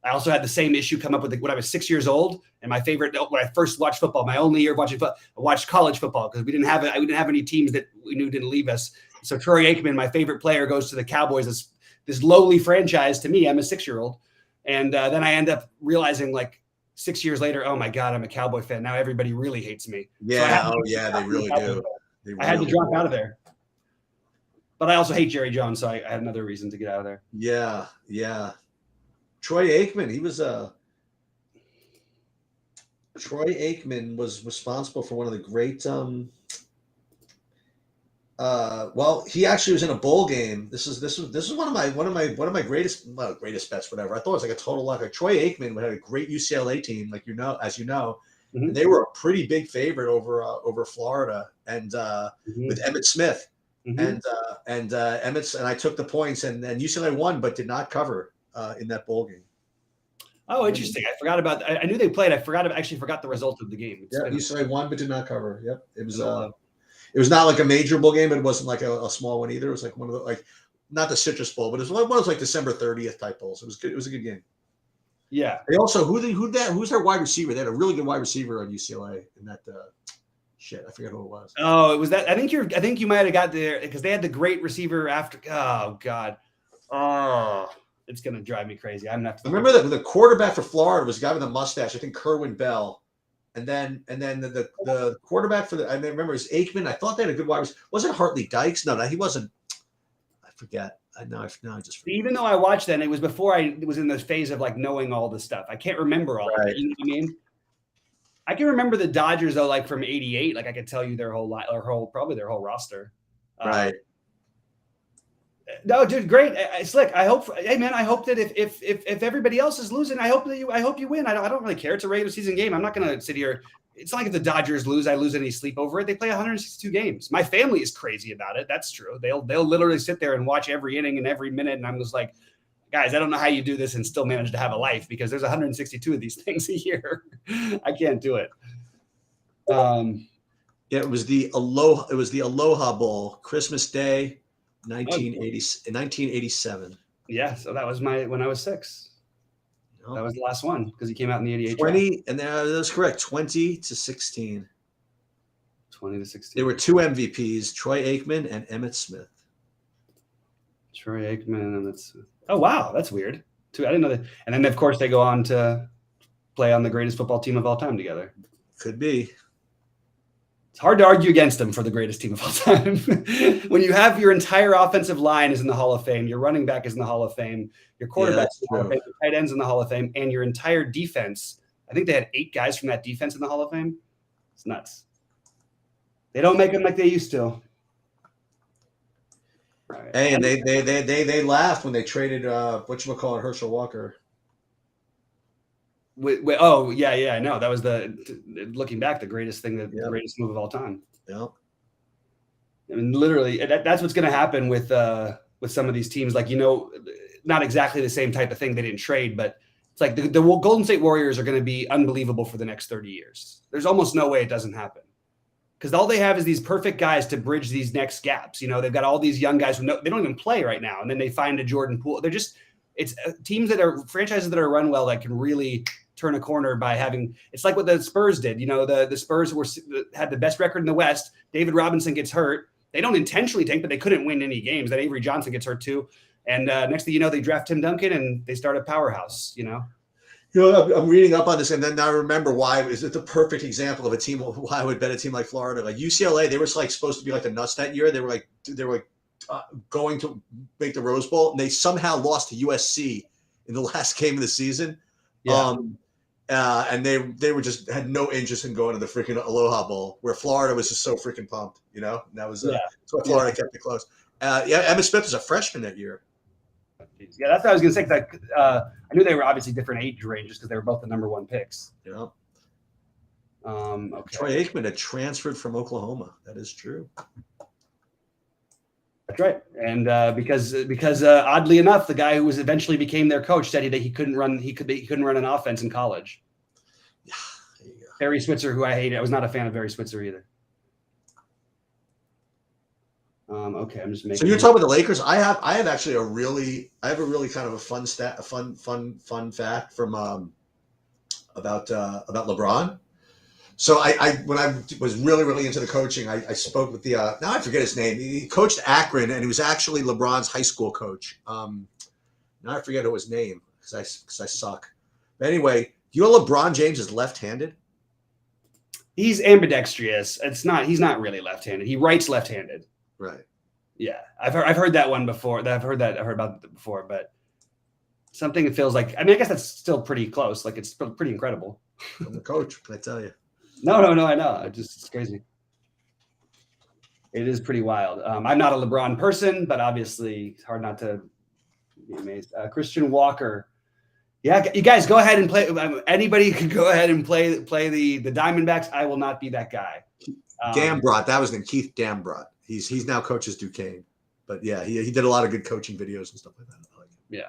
I also had the same issue come up with when I was 6 years old, and my favorite when I first watched football, my only year of watching football, I watched college football because we didn't have any teams that we knew didn't leave us. So Troy Aikman, my favorite player, goes to the Cowboys, this lowly franchise to me. I'm a 6-year-old, and then I end up realizing like 6 years later, oh my God, I'm a Cowboy fan. Now everybody really hates me. Yeah, they really do. I had to drop out of there. But I also hate Jerry Jones, so I had another reason to get out of there. Yeah. Troy Aikman, Troy Aikman was responsible for one of the great. He actually was in a bowl game. This is one of my greatest bets, whatever. I thought it was like a total luck. Like Troy Aikman had a great UCLA team, like as you know, mm-hmm. and they were a pretty big favorite over Florida, and with Emmitt Smith. Mm-hmm. And Emmitt's, and I took the points, and UCLA won, but did not cover in that bowl game. Oh, interesting. I forgot about that. I knew they played. I actually forgot the result of the game. UCLA won, but did not cover. Yep. It was not like a major bowl game, but it wasn't like a small one either. It was like one of the, not the Citrus Bowl, but it was one of those like December 30th type bowls. It was good. It was a good game. Yeah. They also, who's their wide receiver? They had a really good wide receiver on UCLA in that, shit, I forget who it was. Oh, it was that. I think you might have got there because they had the great receiver after. Oh God, it's gonna drive me crazy. I'm not. I remember that the quarterback for Florida was a guy with a mustache. I think Kerwin Bell, and then the quarterback for I remember it was Aikman. I thought they had a good wide receiver. Was it Hartley Dykes? No, he wasn't. I forget. I just forget. Even though I watched that, it was before I was in the phase of like knowing all the stuff. I can't remember all of it. You know what I mean? I can remember the Dodgers though, like from '88. Like I could tell you their whole roster. Right. No, dude, great, Slick. I hope that if everybody else is losing, I hope you win. I don't really care. It's a regular season game. I'm not going to sit here. It's not like if the Dodgers lose, I lose any sleep over it. They play 162 games. My family is crazy about it. That's true. They'll literally sit there and watch every inning and every minute, and I'm just like, guys, I don't know how you do this and still manage to have a life because there's 162 of these things a year. I can't do it. It was the Aloha Bowl, Christmas Day, 1987. Yeah, so that was when I was 6. Nope. That was the last one because he came out in the 88. 20, and that was correct. 20-16. 20-16. There were 2 MVPs: Troy Aikman and Emmitt Smith. Troy Aikman and Emmitt Smith. Oh wow, that's weird. I didn't know that. And then of course they go on to play on the greatest football team of all time together. Could be. It's hard to argue against them for the greatest team of all time. When you have your entire offensive line is in the Hall of Fame, your running back is in the Hall of Fame, your quarterback is in the Hall of Fame, your tight end's in the Hall of Fame, and your entire defense. I think they had 8 guys from that defense in the Hall of Fame. It's nuts. They don't make them like they used to. Right. Hey, and they laughed when they traded whatchamacallit, Herschel Walker. Oh yeah, I know. That was looking back, the greatest thing, the greatest move of all time. Yeah. I mean, literally, that's what's going to happen with some of these teams. Like, not exactly the same type of thing. They didn't trade, but it's like the Golden State Warriors are going to be unbelievable for the next 30 years. There's almost no way it doesn't happen because all they have is these perfect guys to bridge these next gaps. They've got all these young guys who they don't even play right now, and then they find a Jordan Poole. They're just it's teams franchises that are run well that can really turn a corner by having. It's like what the Spurs did. The Spurs had the best record in the West. David Robinson gets hurt. They don't intentionally tank, but they couldn't win any games. Then Avery Johnson gets hurt too. And next thing you know, they draft Tim Duncan and they start a powerhouse. I'm reading up on this, and then I remember why is it the perfect example of a team. Why I would bet a team like Florida, like UCLA, they were like supposed to be like the nuts that year. They were going to make the Rose Bowl, and they somehow lost to USC in the last game of the season. Yeah. And they were just had no interest in going to the freaking Aloha Bowl, where Florida was just so freaking pumped, and that was that's why Florida kept it close. Emmitt Smith was a freshman that year. Yeah, that's what I was going to say. I knew they were obviously different age ranges because they were both the number 1 picks. Yeah. Okay. Troy Aikman had transferred from Oklahoma. That is true. That's right. And because oddly enough, the guy who eventually became their coach said that he couldn't run an offense in college. Yeah, there you go. Barry Switzer, who I hated. I was not a fan of Barry Switzer either. Okay, I'm just making. So you're talking about the Lakers. I have actually a really kind of a fun fun fact from about LeBron. So I when I was really into the coaching, I spoke with now I forget his name. He coached Akron, and he was actually LeBron's high school coach. Now I forget his name because I suck. But anyway, you know LeBron James is left-handed. He's ambidextrous. He's not really left-handed. He writes left-handed. Right. Yeah, I've heard that one before. I've heard about it before, but something that feels like. I mean, I guess that's still pretty close. Like it's pretty incredible. I'm the coach. Can I tell you? No, I know. It's crazy. It is pretty wild. I'm not a LeBron person, but obviously it's hard not to be amazed. Christian Walker. Yeah, you guys go ahead and play. Anybody can go ahead and play the Diamondbacks. I will not be that guy. Dambrot. That was Keith Dambrot. He's now coaches Duquesne. But yeah, he did a lot of good coaching videos and stuff like that. I like him. Yeah.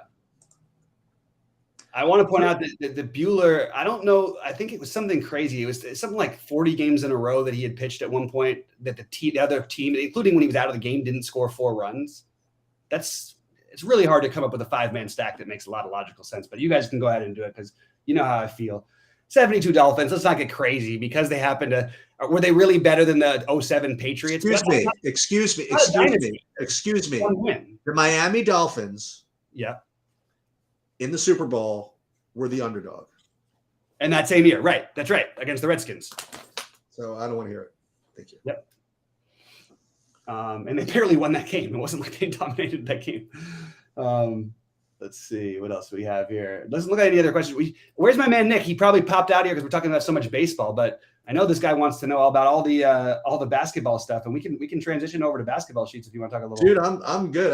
I want to point out that the Bueller, I don't know. I think it was something crazy. It was something like 40 games in a row that he had pitched at one point that the other team, including when he was out of the game, didn't score 4 runs. It's really hard to come up with a 5-man stack that makes a lot of logical sense, but you guys can go ahead and do it because you know how I feel. 72 Dolphins. Let's not get crazy because they happened to. Were they really better than the 07 Patriots? Excuse me. The Miami Dolphins. Yeah. In the Super Bowl were the underdog. And that same year, right. That's right. Against the Redskins. So I don't want to hear it. Thank you. Yep. And they barely won that game. It wasn't like they dominated that game. Let's see. What else do we have here? Let's look at any other questions. Where's my man, Nick? He probably popped out here because we're talking about so much baseball, but I know this guy wants to know all about all the basketball stuff, and we can transition over to basketball sheets if you want to talk a little. Dude, I'm good.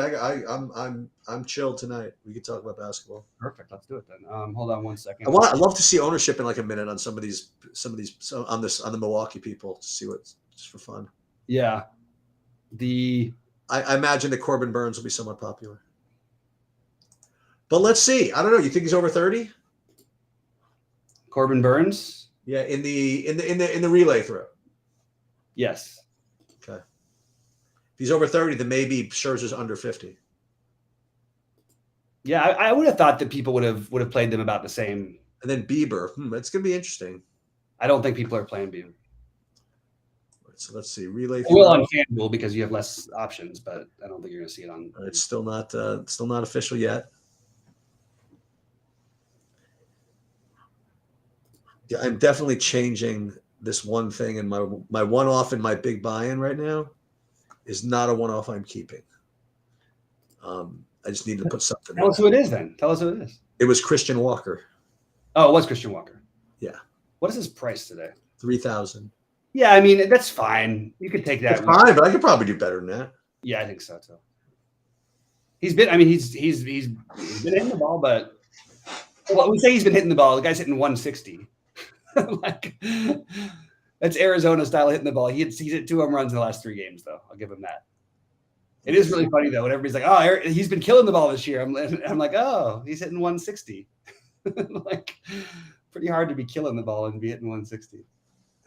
I'm chilled tonight. We can talk about basketball. Perfect. Let's do it then. Hold on one second. I'd love to see ownership in like a minute on some of these on the Milwaukee people to see what's just for fun. Yeah. I imagine that Corbin Burns will be somewhat popular. But let's see. I don't know. You think he's over 30? Corbin Burns? Yeah, in the relay throw. Yes. Okay. If he's over 30, then maybe Scherzer's under 50. Yeah, I would have thought that people would have played them about the same. And then Bieber. It's going to be interesting. I don't think people are playing Bieber. Right, so let's see. Relay throw. Well, on Fanduel because you have less options, but I don't think you're going to see it on. It's still not official yet. Yeah, I'm definitely changing this one thing, and my one-off in my big buy-in right now is not a one-off I'm keeping. I just need to put something. Tell us who it is then. Tell us who it is. It was Christian Walker. Oh, it was Christian Walker. Yeah. What is his price today? 3,000. Yeah, I mean that's fine. You could take that. That's fine, but I could probably do better than that. Yeah, I think so too. He's been. I mean, he's been hitting the ball, but we say he's been hitting the ball. The guy's hitting 160. Like that's Arizona style hitting the ball. He's hit 2 home runs in the last 3 games, though. I'll give him that. It is really funny though when everybody's like, "Oh, he's been killing the ball this year." I'm like, "Oh, he's hitting 160." Like, pretty hard to be killing the ball and be hitting 160.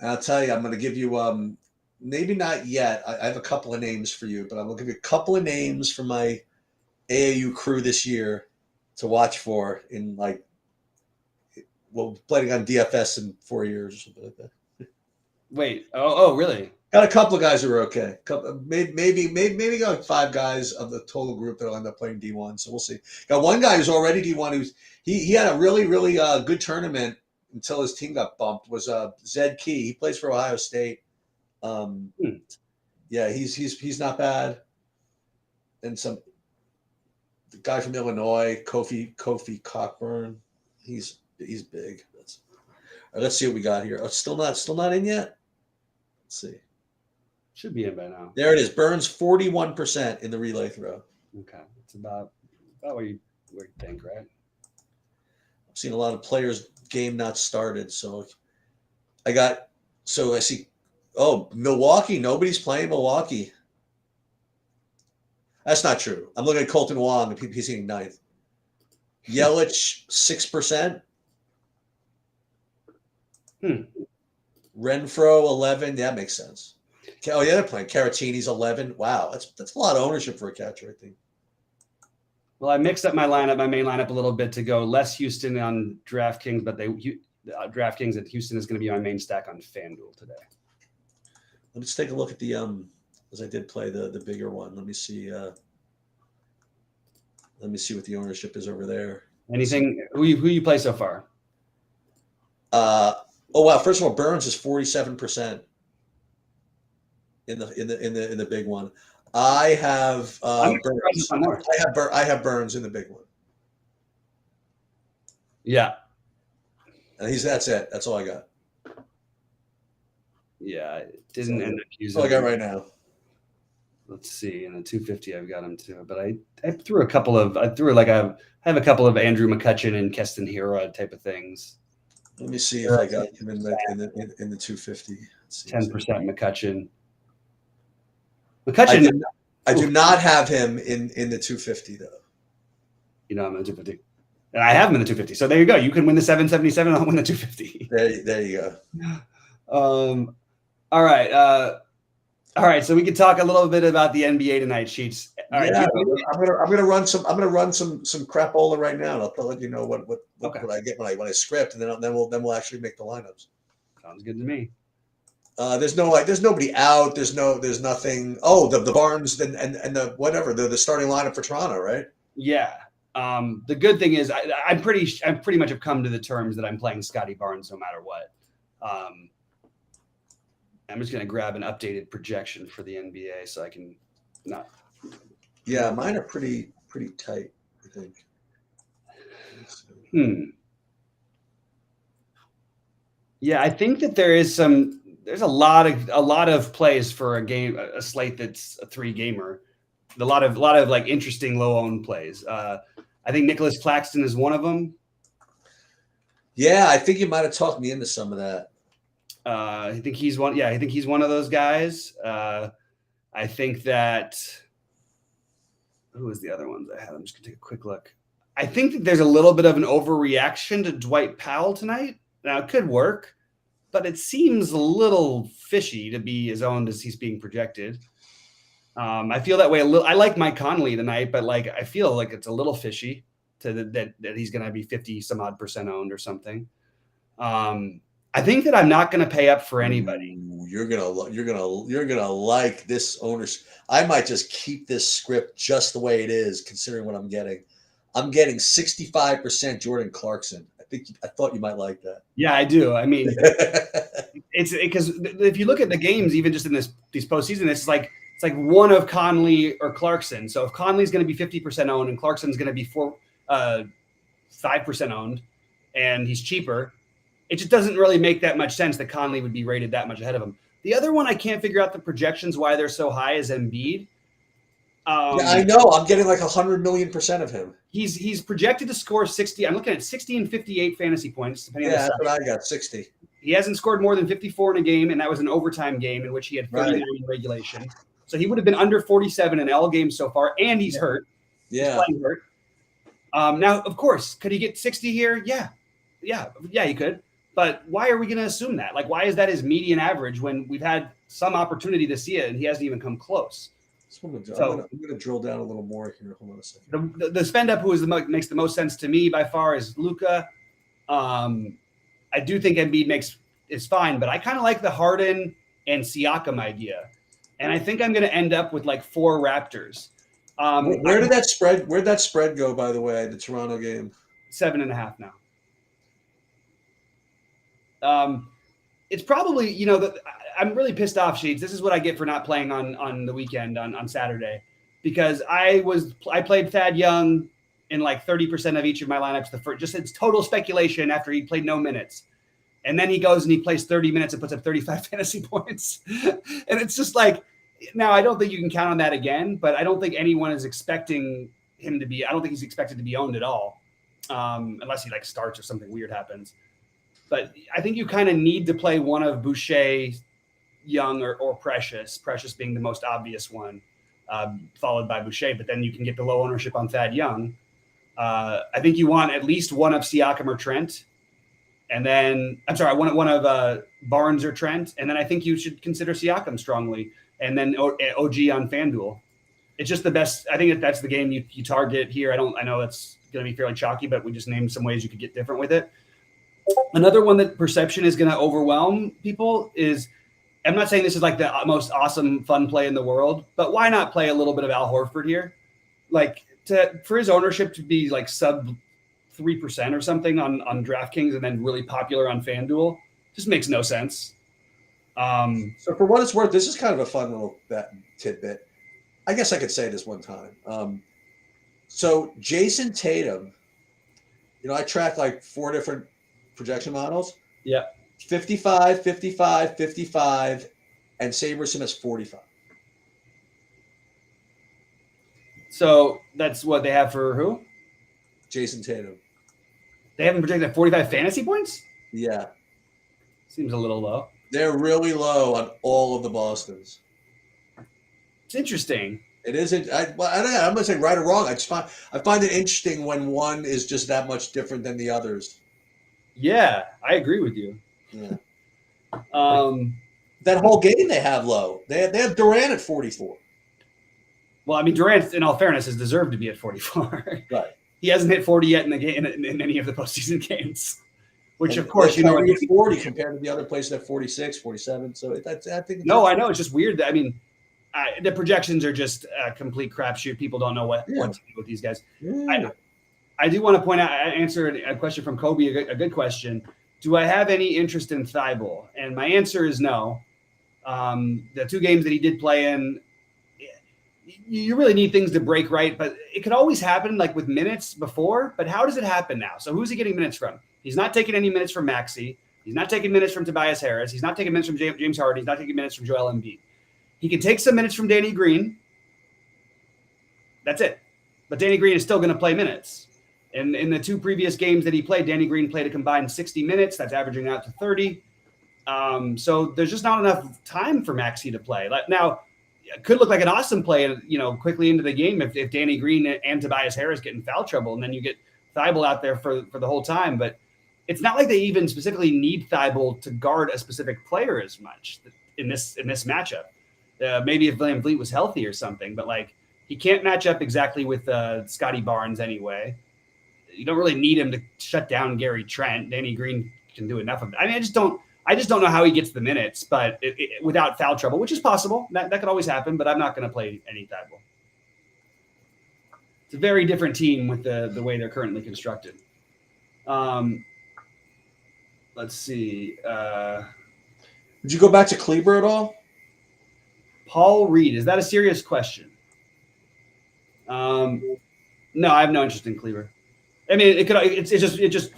I'll tell you, I'm going to give you maybe not yet. I have a couple of names for you, but I'm going to give you a couple of names for my AAU crew this year to watch for in playing on DFS in 4 years or something like that. Wait, oh, really? Got a couple of guys who are okay. Maybe got 5 guys of the total group that'll end up playing D1. So we'll see. Got one guy who's already D1 he had a really good tournament until his team got bumped. Was Zed Key. He plays for Ohio State. Yeah, he's not bad. And the guy from Illinois, Kofi Cockburn. He's big. Let's see what we got here. Oh, still not in yet. Let's see. Should be in by now. There it is. Burns 41% in the relay throw. Okay, it's about what you think, right? I've seen a lot of players game not started, so I see. Oh, Milwaukee. Nobody's playing Milwaukee. That's not true. I'm looking at Colton Wong. He's hitting 9th. Yelich 6%. Renfro 11. Yeah, that makes sense. Oh yeah, they're playing. Caratini's 11. Wow, that's a lot of ownership for a catcher, I think. Well, I mixed up my main lineup a little bit to go less Houston on DraftKings, but DraftKings at Houston is going to be my main stack on FanDuel today. Let's take a look at the as I did play the bigger one. Let me see what the ownership is over there. Anything? Who you play so far? Oh wow! First of all, Burns is 47% in the big one. I have Burns. I have Burns in the big one. Yeah, and that's it. That's all I got. Yeah, it didn't end up using. That's all I got right now. Let's see. In the 250, I've got him too. But I threw a couple of. I have a couple of Andrew McCutchen and Keston Hira type of things. Let me see if I got him in the 250. 10% McCutchen. I do not have him in the 250 though. You know I'm in the 250, and I have him in the 250. So there you go. You can win the 777. I'll win the 250. There you go. All right. So we can talk a little bit about the NBA tonight, Sheets. All right. Yeah, I'm gonna run some crapola right now, and I'll let you know what I get when I script, and then we'll actually make the lineups. Sounds good to me. There's nobody out. There's nothing. Oh, the Barnes and the whatever the starting lineup for Toronto, right? Yeah. The good thing is I'm pretty much have come to the terms that I'm playing Scotty Barnes no matter what. I'm just going to grab an updated projection for the NBA so I can not. Yeah, mine are pretty tight, I think. Yeah, I think that there's a lot of plays for a slate that's a 3-gamer. A lot of like interesting low owned plays. I think Nicholas Claxton is one of them. Yeah, I think you might have talked me into some of that. I think he's one. Yeah, I think he's one of those guys. I think that. Who was the other ones I had? I'm just gonna take a quick look. I think that there's a little bit of an overreaction to Dwight Powell tonight. Now, it could work, but it seems a little fishy to be as owned as he's being projected. I feel that way a little. I like Mike Conley tonight, but like I feel like it's a little fishy that he's going to be 50 some odd % owned or something. I think that I'm not going to pay up for anybody. You're gonna like this ownership. I might just keep this script just the way it is, considering what I'm getting. I'm getting 65% Jordan Clarkson. I thought you might like that. Yeah, I do. I mean, it's because if you look at the games, even just in these postseason, it's like one of Conley or Clarkson. So if Conley's going to be 50% owned and Clarkson's going to be 5% owned, and he's cheaper, it just doesn't really make that much sense that Conley would be rated that much ahead of him. The other one I can't figure out the projections why they're so high is Embiid. Yeah, I know. I'm getting like 100 million% of him. He's projected to score 60. I'm looking at 60 and 58 fantasy points. Yeah, that's what I got, 60. He hasn't scored more than 54 in a game, and that was an overtime game in which he had 39 in regulation. So he would have been under 47 in all games so far, and he's hurt. Yeah. He's playing hurt. Now, of course, could he get 60 here? Yeah, he could. But why are we going to assume that? Like, why is that his median average when we've had some opportunity to see it and he hasn't even come close? I'm going to drill down a little more here. Hold on a second. The spend up who makes the most sense to me by far is Luka. I do think Embiid is fine, but I kind of like the Harden and Siakam idea. And I think I'm going to end up with like 4 Raptors. Where'd that spread go, by the way, the Toronto game? 7.5 now. It's probably, I'm really pissed off, Sheets. This is what I get for not playing on the weekend on Saturday, because I played Thad Young in like 30% of each of my lineups. Just it's total speculation after he played no minutes. And then he goes and he plays 30 minutes and puts up 35 fantasy points. And it's just like, now I don't think you can count on that again, but I don't think anyone is expecting him to be, I don't think he's expected to be owned at all. Unless he like starts or something weird happens. But I think you kind of need to play one of Boucher, Young, or Precious. Precious being the most obvious one, followed by Boucher. But then you can get the low ownership on Thad Young. I think you want at least one of Siakam or Trent. And then, one of Barnes or Trent. And then I think you should consider Siakam strongly. And then OG on Fanduel. It's just the best. I think that's the game you target here. I know it's going to be fairly chalky, but we just named some ways you could get different with it. Another one that perception is going to overwhelm people is, I'm not saying this is like the most awesome fun play in the world, but why not play a little bit of Al Horford here? Like for his ownership to be like sub 3% or something on DraftKings and then really popular on FanDuel just makes no sense. So for what it's worth, this is kind of a fun little tidbit. I guess I could say this one time. So Jason Tatum, I tracked like 4 different projection models. Yeah. 55, 55, 55, and Sabres him as 45. So that's what they have for who? Jason Tatum. They haven't projected at 45 fantasy points? Yeah. Seems a little low. They're really low on all of the Bostons. It's interesting. It isn't. I'm not saying right or wrong. I find it interesting when one is just that much different than the others. Yeah, I agree with you. Yeah. That whole game they have low. They have Durant at 44. Well, I mean, Durant, in all fairness, has deserved to be at 44. Right. He hasn't hit 40 yet in the game in any of the postseason games. Which, and of course, he's 40 compared to the other places at 46, 47. So I think. I know it's just weird. I mean, the projections are just a complete crapshoot. People don't know what to do with these guys. Yeah. I do want to point out, I answered a question from Kobe, a good question. Do I have any interest in Thibault? And my answer is no. The 2 games that he did play in, you really need things to break right, but it could always happen like with minutes before, but how does it happen now? So who's he getting minutes from? He's not taking any minutes from Maxey. He's not taking minutes from Tobias Harris. He's not taking minutes from James Harden. He's not taking minutes from Joel Embiid. He can take some minutes from Danny Green. That's it. But Danny Green is still going to play minutes. And in the 2 previous games that he played, Danny Green played a combined 60 minutes. That's averaging out to 30. So there's just not enough time for Maxey to play. Now, could look like an awesome play, quickly into the game if Danny Green and Tobias Harris get in foul trouble, and then you get Thibault out there for the whole time. But it's not like they even specifically need Thibault to guard a specific player as much in this matchup. Maybe if Van Vliet was healthy or something, but like he can't match up exactly with Scotty Barnes anyway. You don't really need him to shut down Gary Trent. Danny Green can do enough of it. I mean, I just don't know how he gets the minutes, but without foul trouble, which is possible. That could always happen, but I'm not going to play any Thibault. It's a very different team with the way they're currently constructed. Let's see. Would you go back to Kleber at all? Paul Reed. Is that a serious question? No, I have no interest in Kleber. I mean, it just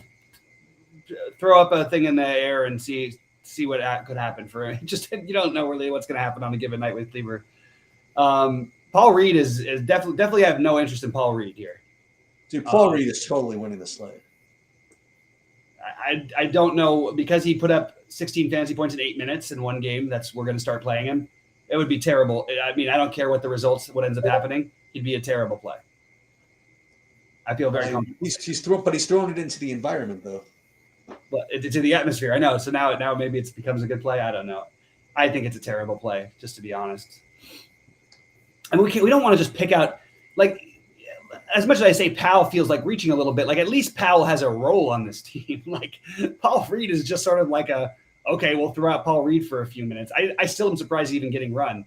throw up a thing in the air and see what could happen for it. Just you don't know really what's going to happen on a given night with Kleber. Paul Reed is definitely have no interest in Paul Reed here. Dude, Paul Reed is totally winning the slate. I don't know, because he put up 16 fantasy points in 8 minutes in one game. We're going to start playing him. It would be terrible. I mean, I don't care what what ends up happening. He'd be a terrible play. I feel very comfortable. He's throwing it into the environment though. But to the atmosphere, I know. So now maybe it becomes a good play. I don't know. I think it's a terrible play, just to be honest. And we don't want to just pick out, like, as much as I say Powell feels like reaching a little bit, like at least Powell has a role on this team. Like Paul Reed is just sort of like okay, we'll throw out Paul Reed for a few minutes. I still am surprised he's even getting run.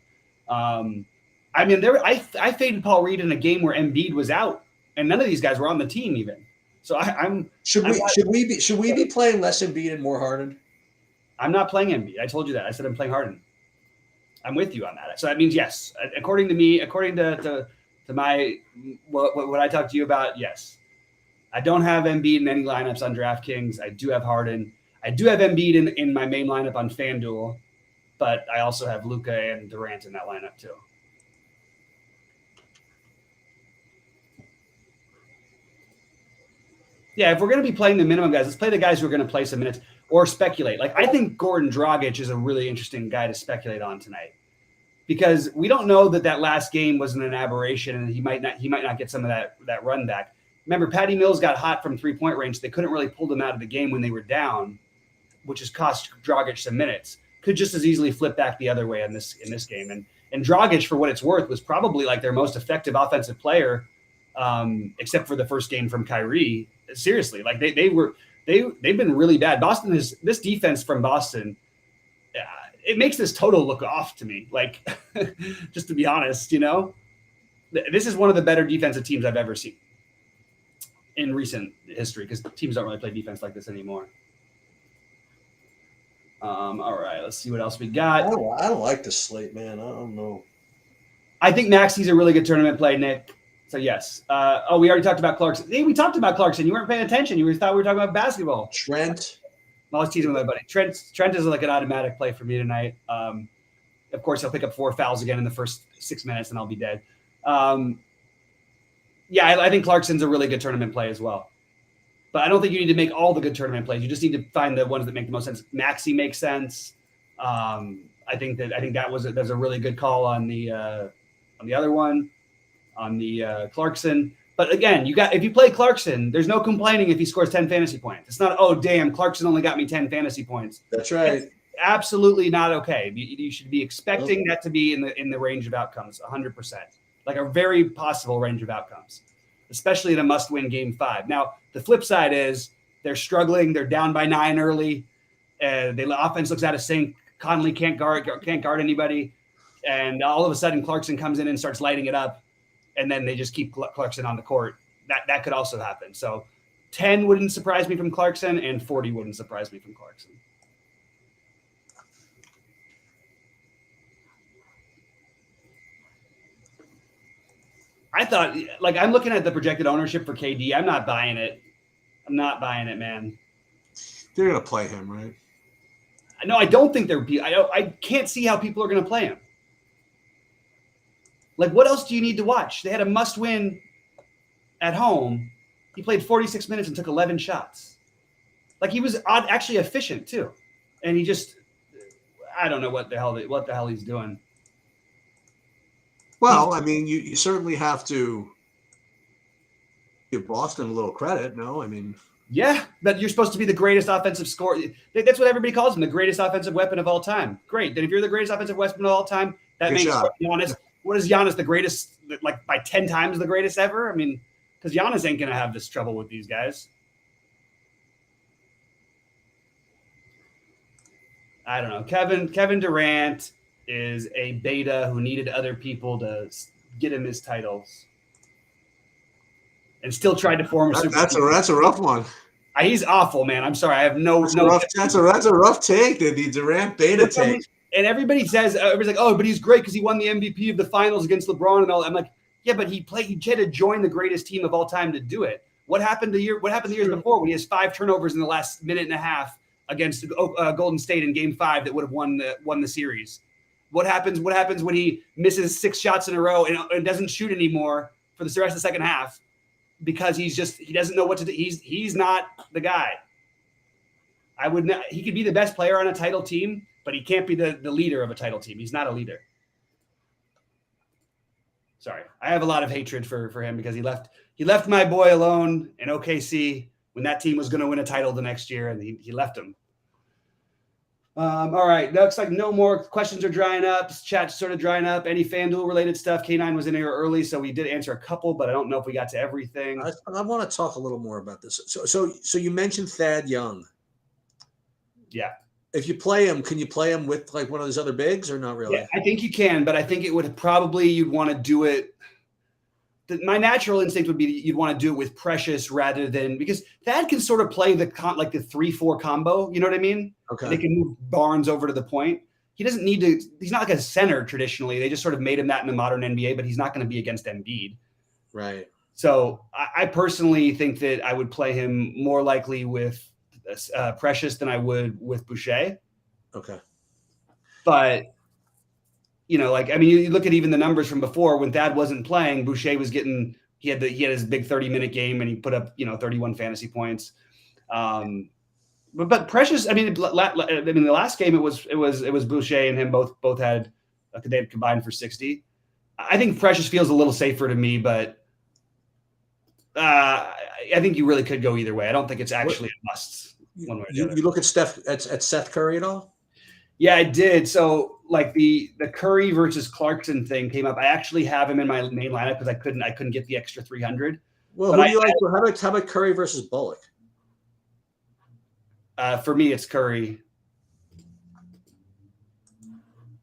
I mean, I faded Paul Reed in a game where Embiid was out and none of these guys were on the team even. So should we be playing less Embiid and more Harden? I'm not playing Embiid. I told you that. I said I'm playing Harden. I'm with you on that. So that means yes. According to me, according to my what I talked to you about, yes. I don't have Embiid in any lineups on DraftKings. I do have Harden. I do have Embiid in my main lineup on Fanduel, but I also have Luka and Durant in that lineup too. Yeah, if we're going to be playing the minimum guys, let's play the guys who are going to play some minutes or speculate. Like, I think Goran Dragic is a really interesting guy to speculate on tonight, because we don't know that last game wasn't an aberration and he might not get some of that run back. Remember, Patty Mills got hot from 3-point range. They couldn't really pull them out of the game when they were down, which has cost Dragic some minutes. Could just as easily flip back the other way in this game. And Dragic, for what it's worth, was probably like their most effective offensive player, except for the first game from Kyrie. Seriously, like they've been really bad. This defense from Boston, it makes this total look off to me. Like, just to be honest, this is one of the better defensive teams I've ever seen in recent history, because teams don't really play defense like this anymore. All right, let's see what else we got. I don't like the slate, man. I don't know. I think Maxi's a really good tournament play, Nick. So yes. We already talked about Clarkson. Hey, we talked about Clarkson. You weren't paying attention. You thought we were talking about basketball. Trent. I was teasing with my buddy. Trent is like an automatic play for me tonight. Of course, he'll pick up 4 fouls again in the first 6 minutes, and I'll be dead. I think Clarkson's a really good tournament play as well. But I don't think you need to make all the good tournament plays. You just need to find the ones that make the most sense. Maxi makes sense. I think there's a really good call on the other one, on the Clarkson. But again, if you play Clarkson, there's no complaining if he scores 10 fantasy points. It's not, oh damn, Clarkson only got me 10 fantasy points. That's right. It's absolutely not okay. You should be expecting that to be in the range of outcomes, 100%, like a very possible range of outcomes, especially in a must-win game 5. Now, the flip side is they're struggling. They're down by 9 early. The offense looks out of sync. Conley can't guard anybody, and all of a sudden Clarkson comes in and starts lighting it up, and then they just keep Clarkson on the court. That could also happen. So 10 wouldn't surprise me from Clarkson, and 40 wouldn't surprise me from Clarkson. I thought, like, I'm looking at the projected ownership for KD. I'm not buying it. I'm not buying it, man. They're going to play him, right? No, I don't think I can't see how people are going to play him. Like, what else do you need to watch? They had a must-win at home. He played 46 minutes and took 11 shots. Like, he was actually efficient too, and he just—I don't know what the hell he's doing. Well, I mean, you certainly have to give Boston a little credit. No, I mean, Yeah, but you're supposed to be the greatest offensive scorer. That's what everybody calls him, the greatest offensive weapon of all time. Great. Then if you're the greatest offensive weapon of all time, that good makes job. Giannis. What is Giannis the greatest? Like by 10 times the greatest ever? I mean, because Giannis ain't gonna have this trouble with these guys. I don't know. Kevin Durant is a beta who needed other people to get him his titles, and still tried to form a super. That's a rough one. He's awful, man. I'm sorry. I have no. That's a rough take. The Durant beta take. And everybody says, everybody's like, oh, but he's great because he won the MVP of the finals against LeBron and all. I'm like, yeah, but he had to join the greatest team of all time to do it. What happened the years before when he has 5 turnovers in the last minute and a half against Golden State in Game 5 that would have won the series? What happens when he misses 6 shots in a row and doesn't shoot anymore for the rest of the second half because he doesn't know what to do? He's not the guy. He could be the best player on a title team, but he can't be the leader of a title team. He's not a leader. Sorry. I have a lot of hatred for him because he left my boy alone in OKC when that team was going to win a title the next year, and he left him. All right. Looks like no more questions are drying up. Chat's sort of drying up. Any FanDuel related stuff? K9 was in here early, so we did answer a couple, but I don't know if we got to everything. I want to talk a little more about this. So you mentioned Thad Young. Yeah. If you play him, can you play him with like one of those other bigs or not really? Yeah, I think you can, but I think it would you'd want to do it. My natural instinct would be you'd want to do it with Precious rather than because Thad can sort of play the 3-4 combo. You know what I mean? Okay. They can move Barnes over to the point. He doesn't need to. He's not like a center traditionally. They just sort of made him that in the modern NBA, but he's not going to be against Embiid. Right. So I personally think that I would play him more likely with Precious than I would with Boucher. Okay. But you look at even the numbers from before when Thad wasn't playing, Boucher was he had his big 30-minute game and he put up 31 fantasy points. But Precious, the last game it was Boucher and him both had they had combined for 60. I think Precious feels a little safer to me, but I think you really could go either way. I don't think it's actually a must. One way or the other. You look at Seth Curry at all? Yeah, I did. So like the Curry versus Clarkson thing came up. I actually have him in my main lineup because I couldn't get the extra 300. Well, who do you like? How about Curry versus Bullock? For me, it's Curry.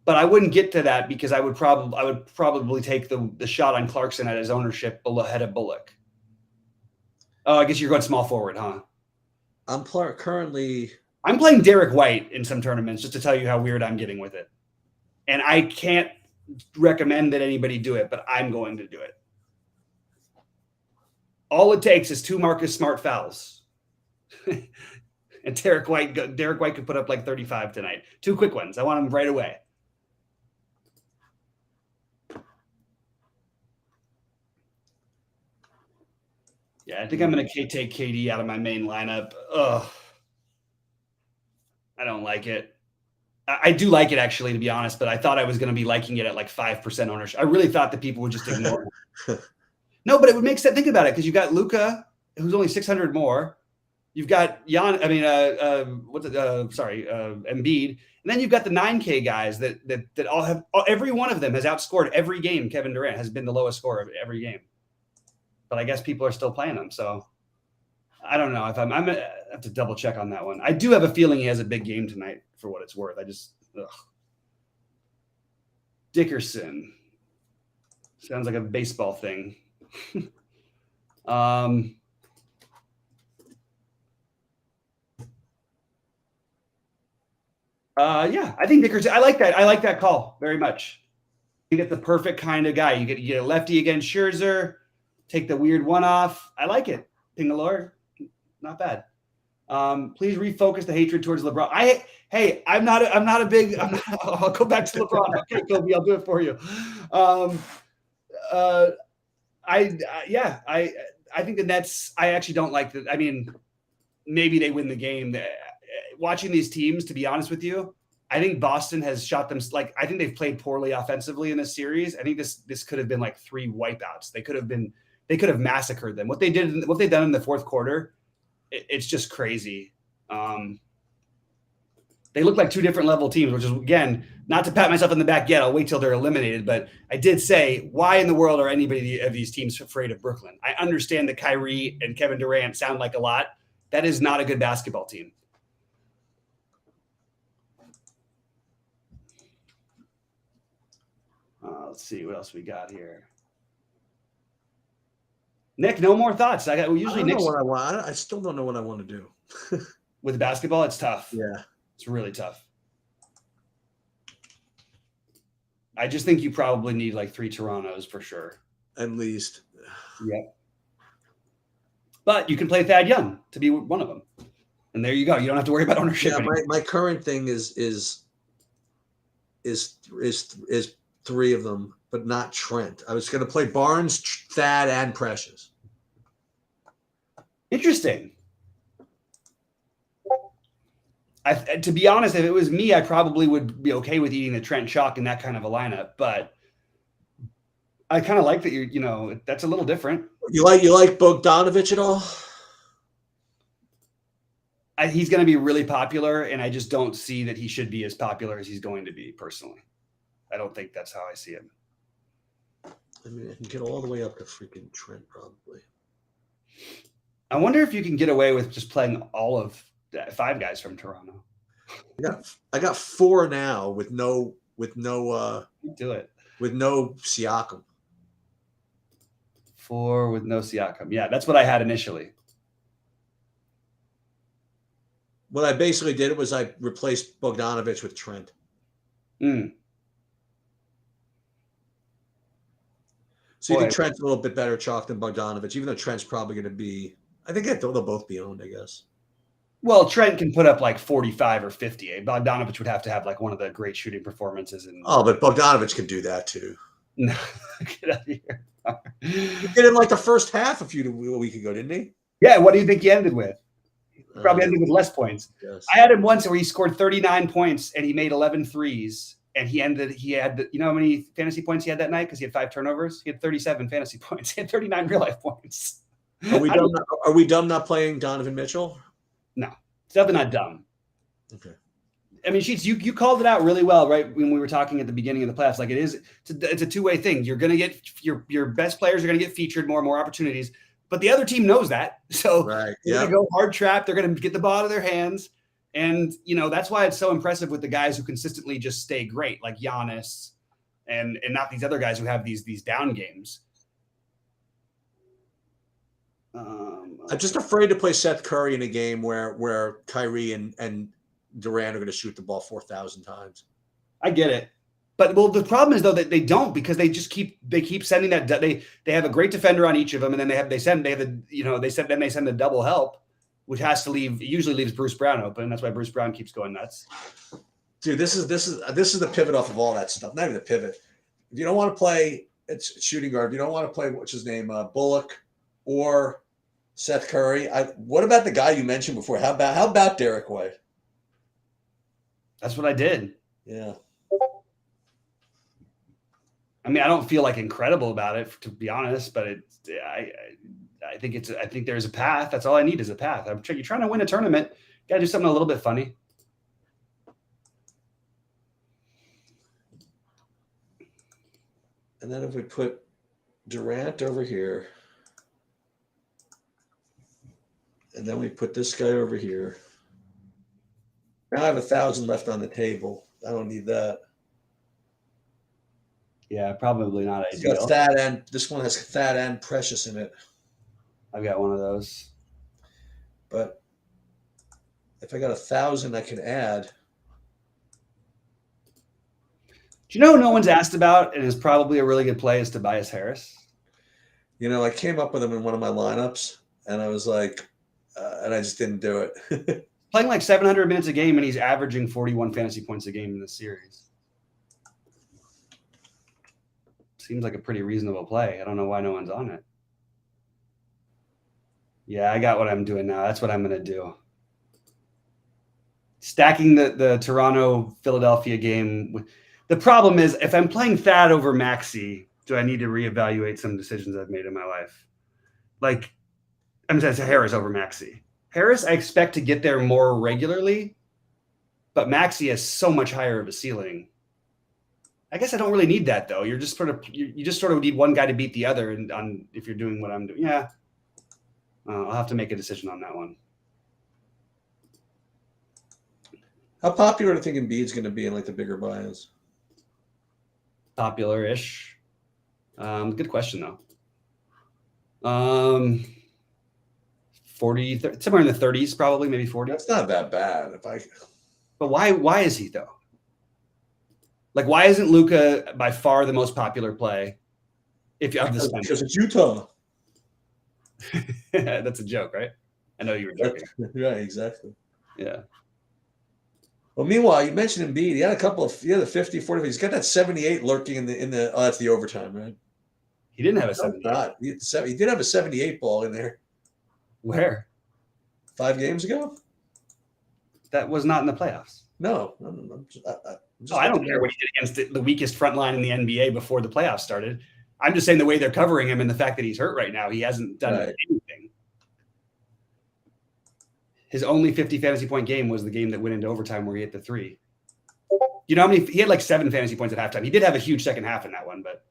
But I wouldn't get to that because I would probably take the shot on Clarkson at his ownership ahead of Bullock. Oh, I guess you're going small forward, huh? I'm currently. I'm playing Derek White in some tournaments just to tell you how weird I'm getting with it. And I can't recommend that anybody do it, but I'm going to do it. All it takes is 2 Marcus Smart fouls. And Derek White could put up like 35 tonight. 2 quick ones. I want him right away. Yeah, I think I'm going to take KD out of my main lineup. Ugh. I don't like it. I do like it, actually, to be honest, but I thought I was going to be liking it at like 5% ownership. I really thought that people would just ignore it. No, but it would make sense. Think about it, because you got Luka, who's only 600 more. You've got Embiid, and then you've got the 9K guys that all have. Every one of them has outscored every game. Kevin Durant has been the lowest scorer of every game, but I guess people are still playing them. So I don't know if I have to double check on that one. I do have a feeling he has a big game tonight. For what it's worth, Dickerson sounds like a baseball thing. Yeah, I think Dickerson. I like that. I like that call very much. You get the perfect kind of guy. You get a lefty against Scherzer. Take the weird one off. I like it. Pingalore, not bad. Please refocus the hatred towards LeBron. I'll go back to LeBron. Okay, Kobe, I'll do it for you. I think the Nets. I actually don't like that. I mean, maybe they win the game. Watching these teams, to be honest with you, I think Boston has shot them like I think they've played poorly offensively in this series. I think this could have been like 3 wipeouts. They could have massacred them. What they've done in the fourth quarter, it's just crazy. They look like 2 different level teams, which is, again, not to pat myself in the back yet. I'll wait till they're eliminated. But I did say, why in the world are anybody of these teams afraid of Brooklyn? I understand that Kyrie and Kevin Durant sound like a lot. That is not a good basketball team. Let's see what else we got here. Nick, no more thoughts. I still don't know what I want to do. With basketball, it's tough. Yeah. It's really tough. I just think you probably need like 3 Torontos for sure. At least. Yeah. But you can play Thad Young to be one of them. And there you go. You don't have to worry about ownership. Yeah, my current thing is 3 of them, but not Trent. I was going to play Barnes, Thad, and Precious. Interesting. To be honest, if it was me, I probably would be okay with eating the Trent chalk in that kind of a lineup. But I kind of like that that's a little different. You like Bogdanovich at all? He's going to be really popular, and I just don't see that he should be as popular as he's going to be personally. I don't think that's how I see him. I mean, I can get all the way up to freaking Trent probably. I wonder if you can get away with just playing all of 5 guys from Toronto. I got 4 now with no do it with no Siakam. 4 with no Siakam. Yeah, that's what I had initially. What I basically did was I replaced Bogdanovich with Trent. So you think Trent's a little bit better chalk than Bogdanovich, even though Trent's probably going to be. I think they'll both be owned, I guess. Well, Trent can put up like 45 or 50. Bogdanovich would have to have like one of the great shooting performances. But Bogdanovich can do that too. No, get out of here. He did in like the first half a week ago, didn't he? Yeah. What do you think he ended with? He probably ended with less points. Yes. I had him once where he scored 39 points and he made 11 threes. And he had how many fantasy points he had that night? Because he had 5 turnovers. He had 37 fantasy points. He had 39 real life points. Are we dumb not playing Donovan Mitchell? No, it's definitely not dumb. Okay. I mean, Sheets, you called it out really well, right? When we were talking at the beginning of the playoffs, like it's a 2-way thing. You're going to get your best players are going to get featured more opportunities, but the other team knows that. So they're going to go hard trap. They're going to get the ball out of their hands. And, that's why it's so impressive with the guys who consistently just stay great, like Giannis and not these other guys who have these down games. I'm just afraid to play Seth Curry in a game where Kyrie and Durant are going to shoot the ball 4,000 times. I get it. But the problem is though that they don't, because they keep sending that they have a great defender on each of them, and then they send the double help, which usually leaves Bruce Brown open. That's why Bruce Brown keeps going nuts. Dude, this is the pivot off of all that stuff. Not even the pivot. If you don't want to play, it's shooting guard. If you don't want to play, what's his name, Bullock or Seth Curry. What about the guy you mentioned before? How about Derek White? That's what I did. Yeah. I mean, I don't feel like incredible about it, to be honest, but I think there's a path. That's all I need is a path. You're trying to win a tournament. You got to do something a little bit funny. And then if we put Durant over here, and then we put this guy over here. Now I have 1,000 left on the table. I don't need that. Yeah, probably not ideal. It's got this one has Thad and Precious in it. I've got one of those. But if I got 1,000, I can add. Do you know who no one's asked about and is probably a really good play is Tobias Harris? I came up with him in one of my lineups, and I was like, and I just didn't do it. Playing like 700 minutes a game, and he's averaging 41 fantasy points a game in this series. Seems like a pretty reasonable play. I don't know why no one's on it. Yeah, I got what I'm doing now. That's what I'm going to do. stacking the Toronto Philadelphia game. The problem is if I'm playing Thad over Maxey, do I need to reevaluate some decisions I've made in my life? Like, I'm saying Harris over Maxey. Harris, I expect to get there more regularly, but Maxey has so much higher of a ceiling. I guess I don't really need that though. You're just sort of you just sort of need one guy to beat the other, and on if you're doing what I'm doing, yeah. I'll have to make a decision on that one. How popular do you think Embiid's going to be in like the bigger buy-ins? Popular-ish. Good question though. 40, 30, somewhere in the 30s, probably maybe 40. That's not that bad. But why is he though? Like, why isn't Luka by far the most popular play? Because it's Utah. That's a joke, right? I know you were joking. Right, exactly. Yeah. Well, meanwhile, you mentioned Embiid. He had the 50, 40. He's got that 78 lurking in the. Oh, that's the overtime, right? He didn't have a 78. He did have a 78 ball in there. Where? 5 games ago? That was not in the playoffs. No. I don't care what he did against the weakest front line in the NBA before the playoffs started. I'm just saying the way they're covering him and the fact that he's hurt right now, he hasn't done anything. His only 50 fantasy point game was the game that went into overtime where he hit the 3. You know how many? He had like 7 fantasy points at halftime. He did have a huge second half in that one, but.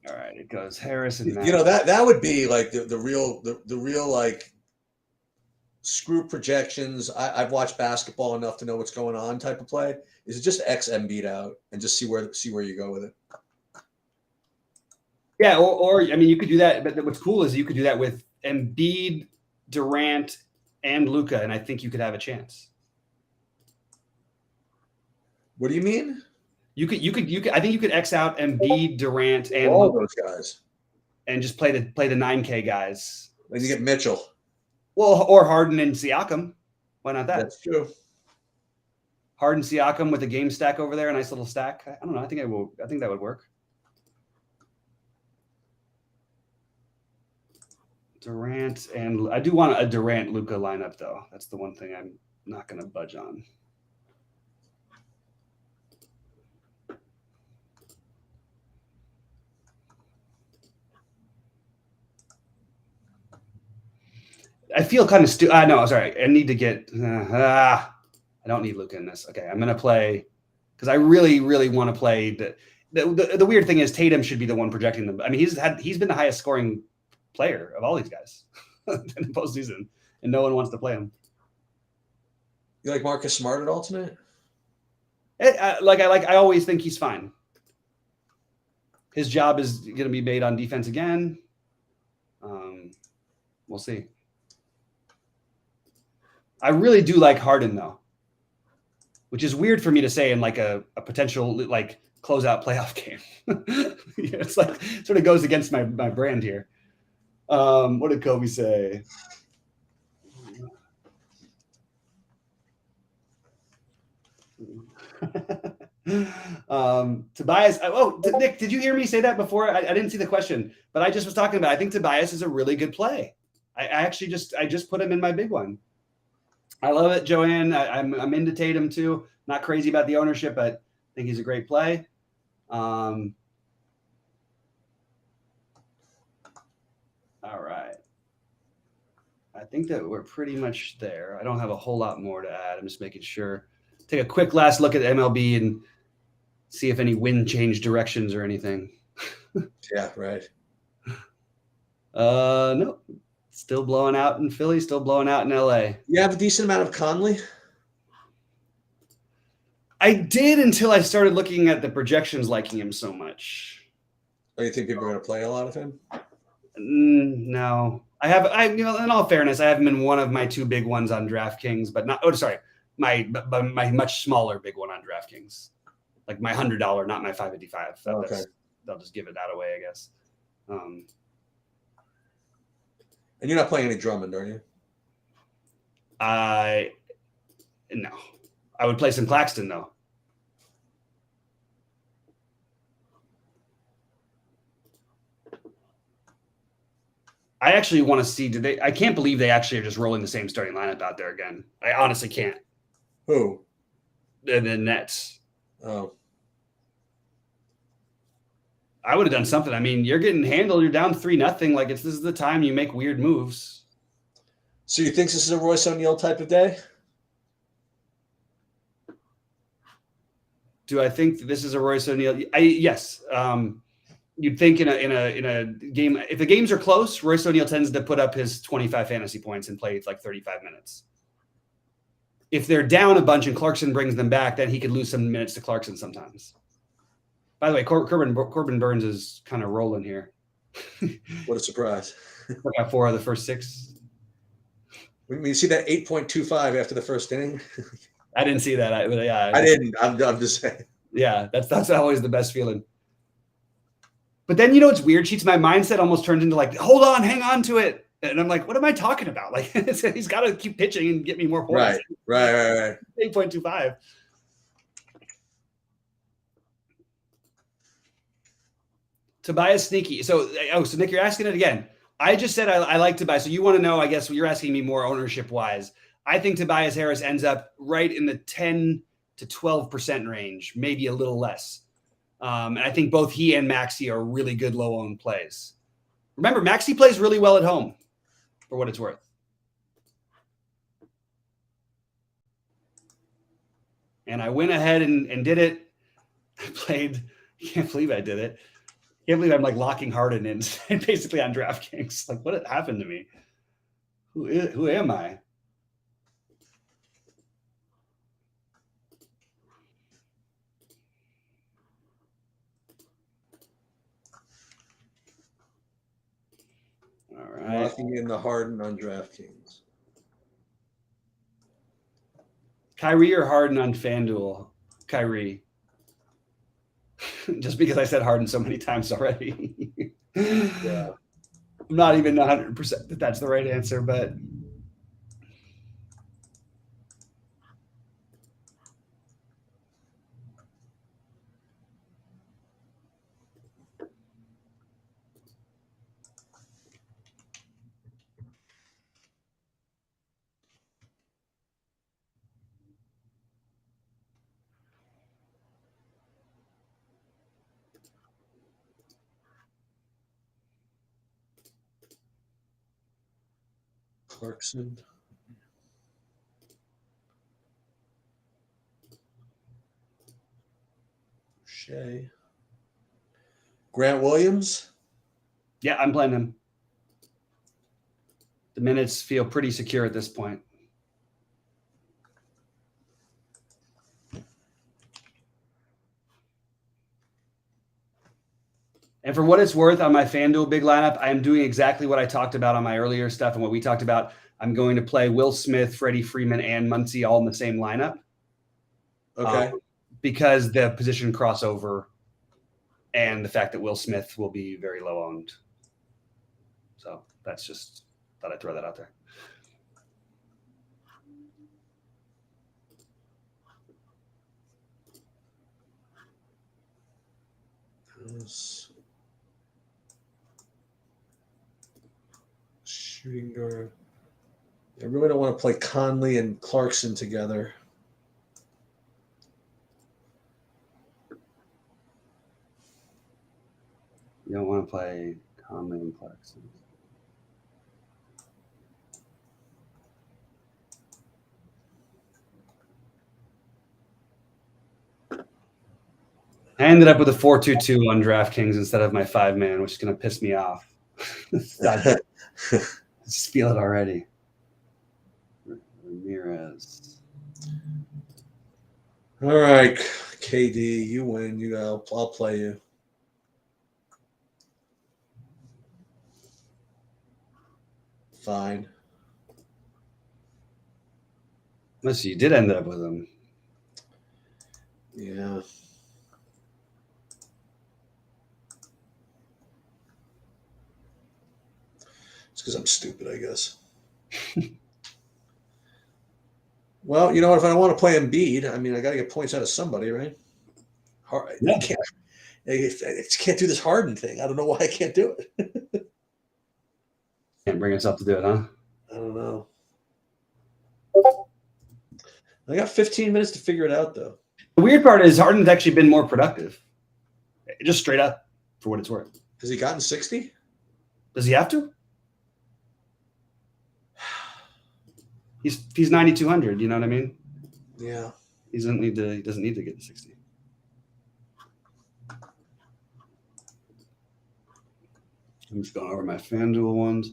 All right, it goes Harris and Matt. You know, that would be like the real like screw projections. I've watched basketball enough to know what's going on type of play. Is it just X Embiid out and just see where you go with it? Yeah, or I mean, you could do that. But what's cool is you could do that with Embiid, Durant, and Luka, and I think you could have a chance. What do you mean? You could. I think you could X out Embiid, Durant, and all those guys, and just play the 9K guys. Then you get Mitchell. Well, or Harden and Siakam. Why not that? That's true. Harden, Siakam with a game stack over there, a nice little stack. I don't know. I think that would work. Durant, and I do want a Durant Luka lineup though. That's the one thing I'm not going to budge on. I feel kind of stupid. No, sorry. I need to get. I don't need Luka in this. Okay, I'm going to play because I really, really want to play. The weird thing is Tatum should be the one projecting them. I mean, he's been the highest scoring player of all these guys in the postseason, and no one wants to play him. You like Marcus Smart at alternate? I always think he's fine. His job is going to be made on defense again. We'll see. I really do like Harden though, which is weird for me to say in like a potential like closeout playoff game. It's like sort of goes against my brand here. What did Kobe say? Tobias. Nick, did you hear me say that before? I didn't see the question, but I just was talking about. I think Tobias is a really good play. I just put him in my big one. I love it, Joanne. I'm into Tatum too. Not crazy about the ownership, but I think he's a great play. All right. I think that we're pretty much there. I don't have a whole lot more to add. I'm just making sure. Take a quick last look at MLB and see if any wind changed directions or anything. Yeah, right. No. Still blowing out in Philly, still blowing out in LA. You have a decent amount of Conley? I did until I started looking at the projections liking him so much. Oh, you think people are going to play a lot of him? No. In all fairness, I have him in one of my 2 big ones on DraftKings, but not, my much smaller big one on DraftKings. Like my $100, not my $555. Okay. They'll just give it that away, I guess. And you're not playing any Drummond, are you? No. I would play some Claxton, though. I actually want to see. I can't believe they actually are just rolling the same starting lineup out there again. I honestly can't. Who? The Nets. Oh. I would have done something. I mean, you're getting handled. You're down 3-0. Like this is the time you make weird moves. So you think this is a Royce O'Neal type of day? Do I think this is a Royce O'Neal? Yes. You'd think in a game, if the games are close, Royce O'Neal tends to put up his 25 fantasy points and play like 35 minutes. If they're down a bunch and Clarkson brings them back, then he could lose some minutes to Clarkson sometimes. By the way, Corbin Burns is kind of rolling here. What a surprise. Got 4 of the first 6. When you see that 8.25 after the first inning? I didn't see that. I didn't. I'm just saying. Yeah, that's always the best feeling. But then, it's weird, Sheets. My mindset almost turned into like, hold on, hang on to it. And I'm like, what am I talking about? Like, he's got to keep pitching and get me more points. Right. 8.25. Tobias sneaky. So Nick, you're asking it again. I just said I like Tobias. So you want to know, I guess, you're asking me more ownership-wise. I think Tobias Harris ends up right in the 10 to 12% range, maybe a little less. And I think both he and Maxey are really good low-owned plays. Remember, Maxey plays really well at home, for what it's worth. And I went ahead and did it. I played. I can't believe I did it. I can't believe I'm like locking Harden in basically on DraftKings. Like, what happened to me? Who am I? All right. Locking in the Harden on DraftKings. Kyrie or Harden on Fanduel? Kyrie. Just because I said Harden so many times already. Yeah. I'm not even 100% that that's the right answer, but Clarkson. Shea. Grant Williams. yeah, I'm playing him. The minutes feel pretty secure at this point. And for what it's worth, on my FanDuel big lineup, I am doing exactly what I talked about on my earlier stuff and what we talked about. I'm going to play Will Smith, Freddie Freeman, and Muncy all in the same lineup. Okay. Because the position crossover and the fact that Will Smith will be very low owned. So that's just, thought I'd throw that out there. Shooting guard. I really don't want to play Conley and Clarkson together. You don't want to play Conley and Clarkson. I ended up with a 4-2-2 on DraftKings instead of my 5-man, which is going to piss me off. I just feel it already. Ramirez. All right, KD, you win. I'll play you. Fine. Let's see. You did end up with him. Yeah. It's because I'm stupid, I guess. Well, you know what? If I want to play Embiid, I mean, I got to get points out of somebody, right? Yeah. I can't do this Harden thing. I don't know why I can't do it. Can't bring yourself to do it, huh? I don't know. I got 15 minutes to figure it out, though. The weird part is Harden's actually been more productive. Just straight up, for what it's worth. Has he gotten 60? Does he have to? He's 9,200. You know what I mean? Yeah. He doesn't need to get to 60. I'm just going over my Fanduel ones.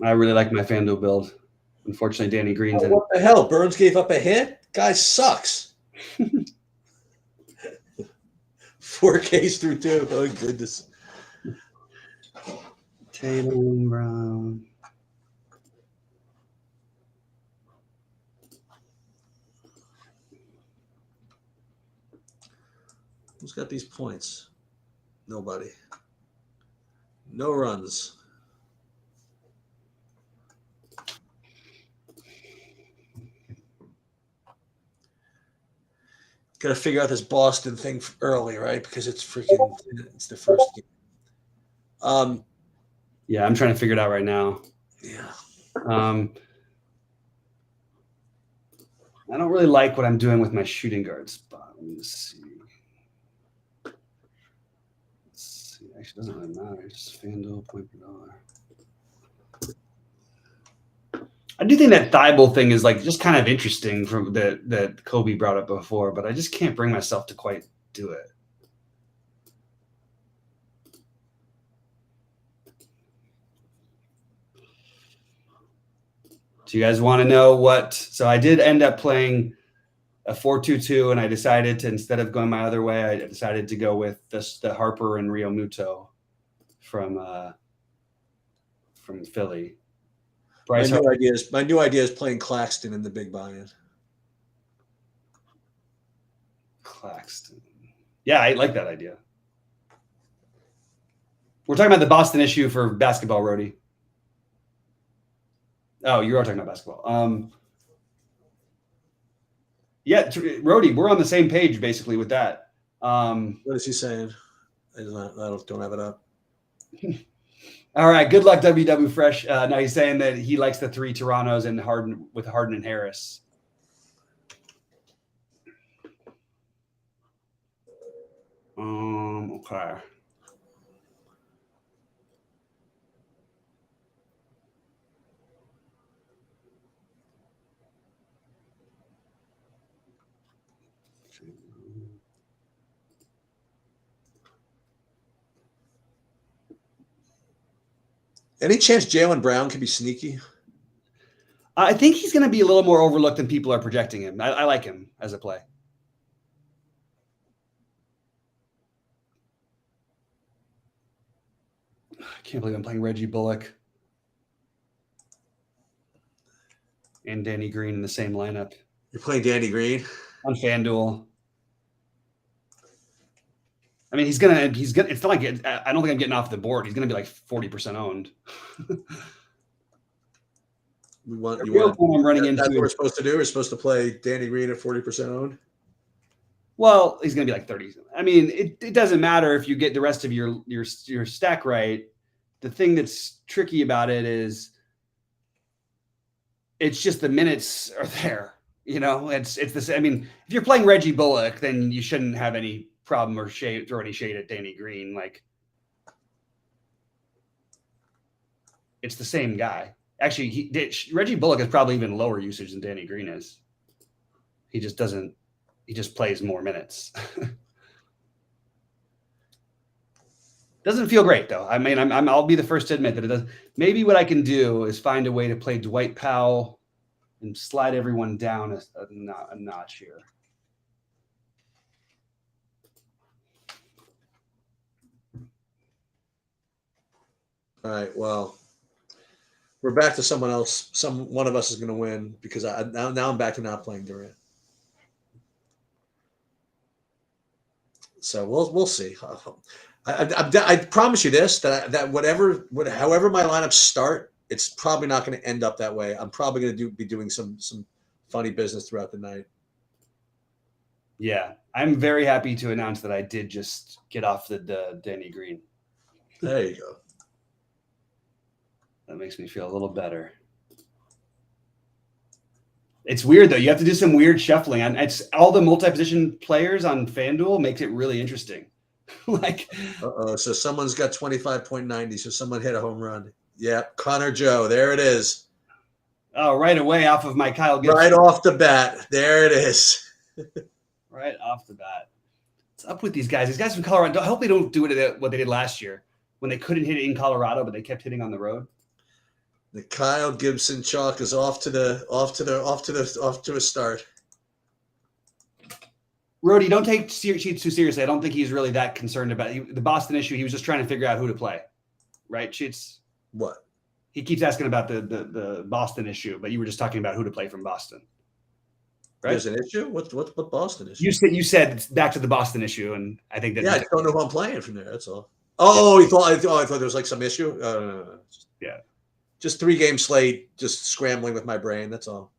I really like my Fanduel build. Unfortunately, Danny Green's in. What the hell? Burns gave up a hit? Guy sucks. 4 Ks through 2. Oh, goodness. Tatum, Brown. Who's got these points? Nobody. No runs. Got to figure out this Boston thing early, right? Because it's the first game. Yeah, I'm trying to figure it out right now. Yeah. I don't really like what I'm doing with my shooting guard spot. Let me see. Actually, doesn't really matter. It's just Fanduel point per dollar. I do think that Thibault thing is like just kind of interesting from that Kobe brought up before, but I just can't bring myself to quite do it. Do you guys want to know what? So I did end up playing a 4-2-2, and I decided to, instead of going my other way, I decided to go with the Harper and Rio Muto from Philly. My new idea is playing Claxton in the big buy-in. Claxton. Yeah, I like that idea. We're talking about the Boston issue for basketball, Rody. Oh, you are talking about basketball. Yeah, Rody, we're on the same page basically with that. What is he saying? I don't have it up. All right, good luck, WW Fresh. Now he's saying that he likes the 3 Torontos and Harden and Harris. Okay. Any chance Jaylen Brown could be sneaky? I think he's going to be a little more overlooked than people are projecting him. I like him as a play. I can't believe I'm playing Reggie Bullock and Danny Green in the same lineup. You're playing Danny Green on Fanduel. I mean, he's gonna. It's not like I don't think I'm getting off the board. He's gonna be like 40% owned. I'm running into. That's what we're supposed to do. We're supposed to play Danny Green at 40% owned. Well, he's gonna be like 30. I mean, it doesn't matter if you get the rest of your stack right. The thing that's tricky about it is, it's just the minutes are there. You know, it's the same. I mean, if you're playing Reggie Bullock, then you shouldn't have any problem or throw any shade at Danny Green. Like, it's the same guy. Actually, Reggie Bullock is probably even lower usage than Danny Green is. He just doesn't. He just plays more minutes. Doesn't feel great though. I mean, I'll be the first to admit that it does. Maybe what I can do is find a way to play Dwight Powell and slide everyone down a notch here. All right. Well, we're back to someone else. One of us is going to win because now I'm back to not playing Durant. So we'll see. I promise you this: that however my lineups start, it's probably not going to end up that way. I'm probably going to be doing some funny business throughout the night. Yeah, I'm very happy to announce that I did just get off the Danny Green. There you go. That makes me feel a little better. It's weird though. You have to do some weird shuffling. And it's all the multi-position players on Fanduel makes it really interesting. Like, So someone's got 25.90. So someone hit a home run. Yep, Connor Joe. There it is. oh, right away off of my Kyle Gibson. Right off the bat. There it is. Right off the bat. What's up with these guys? These guys from Colorado. I hope they don't do it what they did last year when they couldn't hit it in Colorado, but they kept hitting on the road. The Kyle Gibson chalk is off to a start. Rhodey, don't take Sheets too seriously. I don't think he's really that concerned about the Boston issue. He was just trying to figure out who to play, right? Sheets. What? He keeps asking about the Boston issue, but you were just talking about who to play from Boston, right? There's an issue. What Boston issue? You said back to the Boston issue, and I think that I just don't know who I'm playing from there. That's all. Oh, I thought there was like some issue. No. Yeah. Just 3-game slate, just scrambling with my brain. That's all.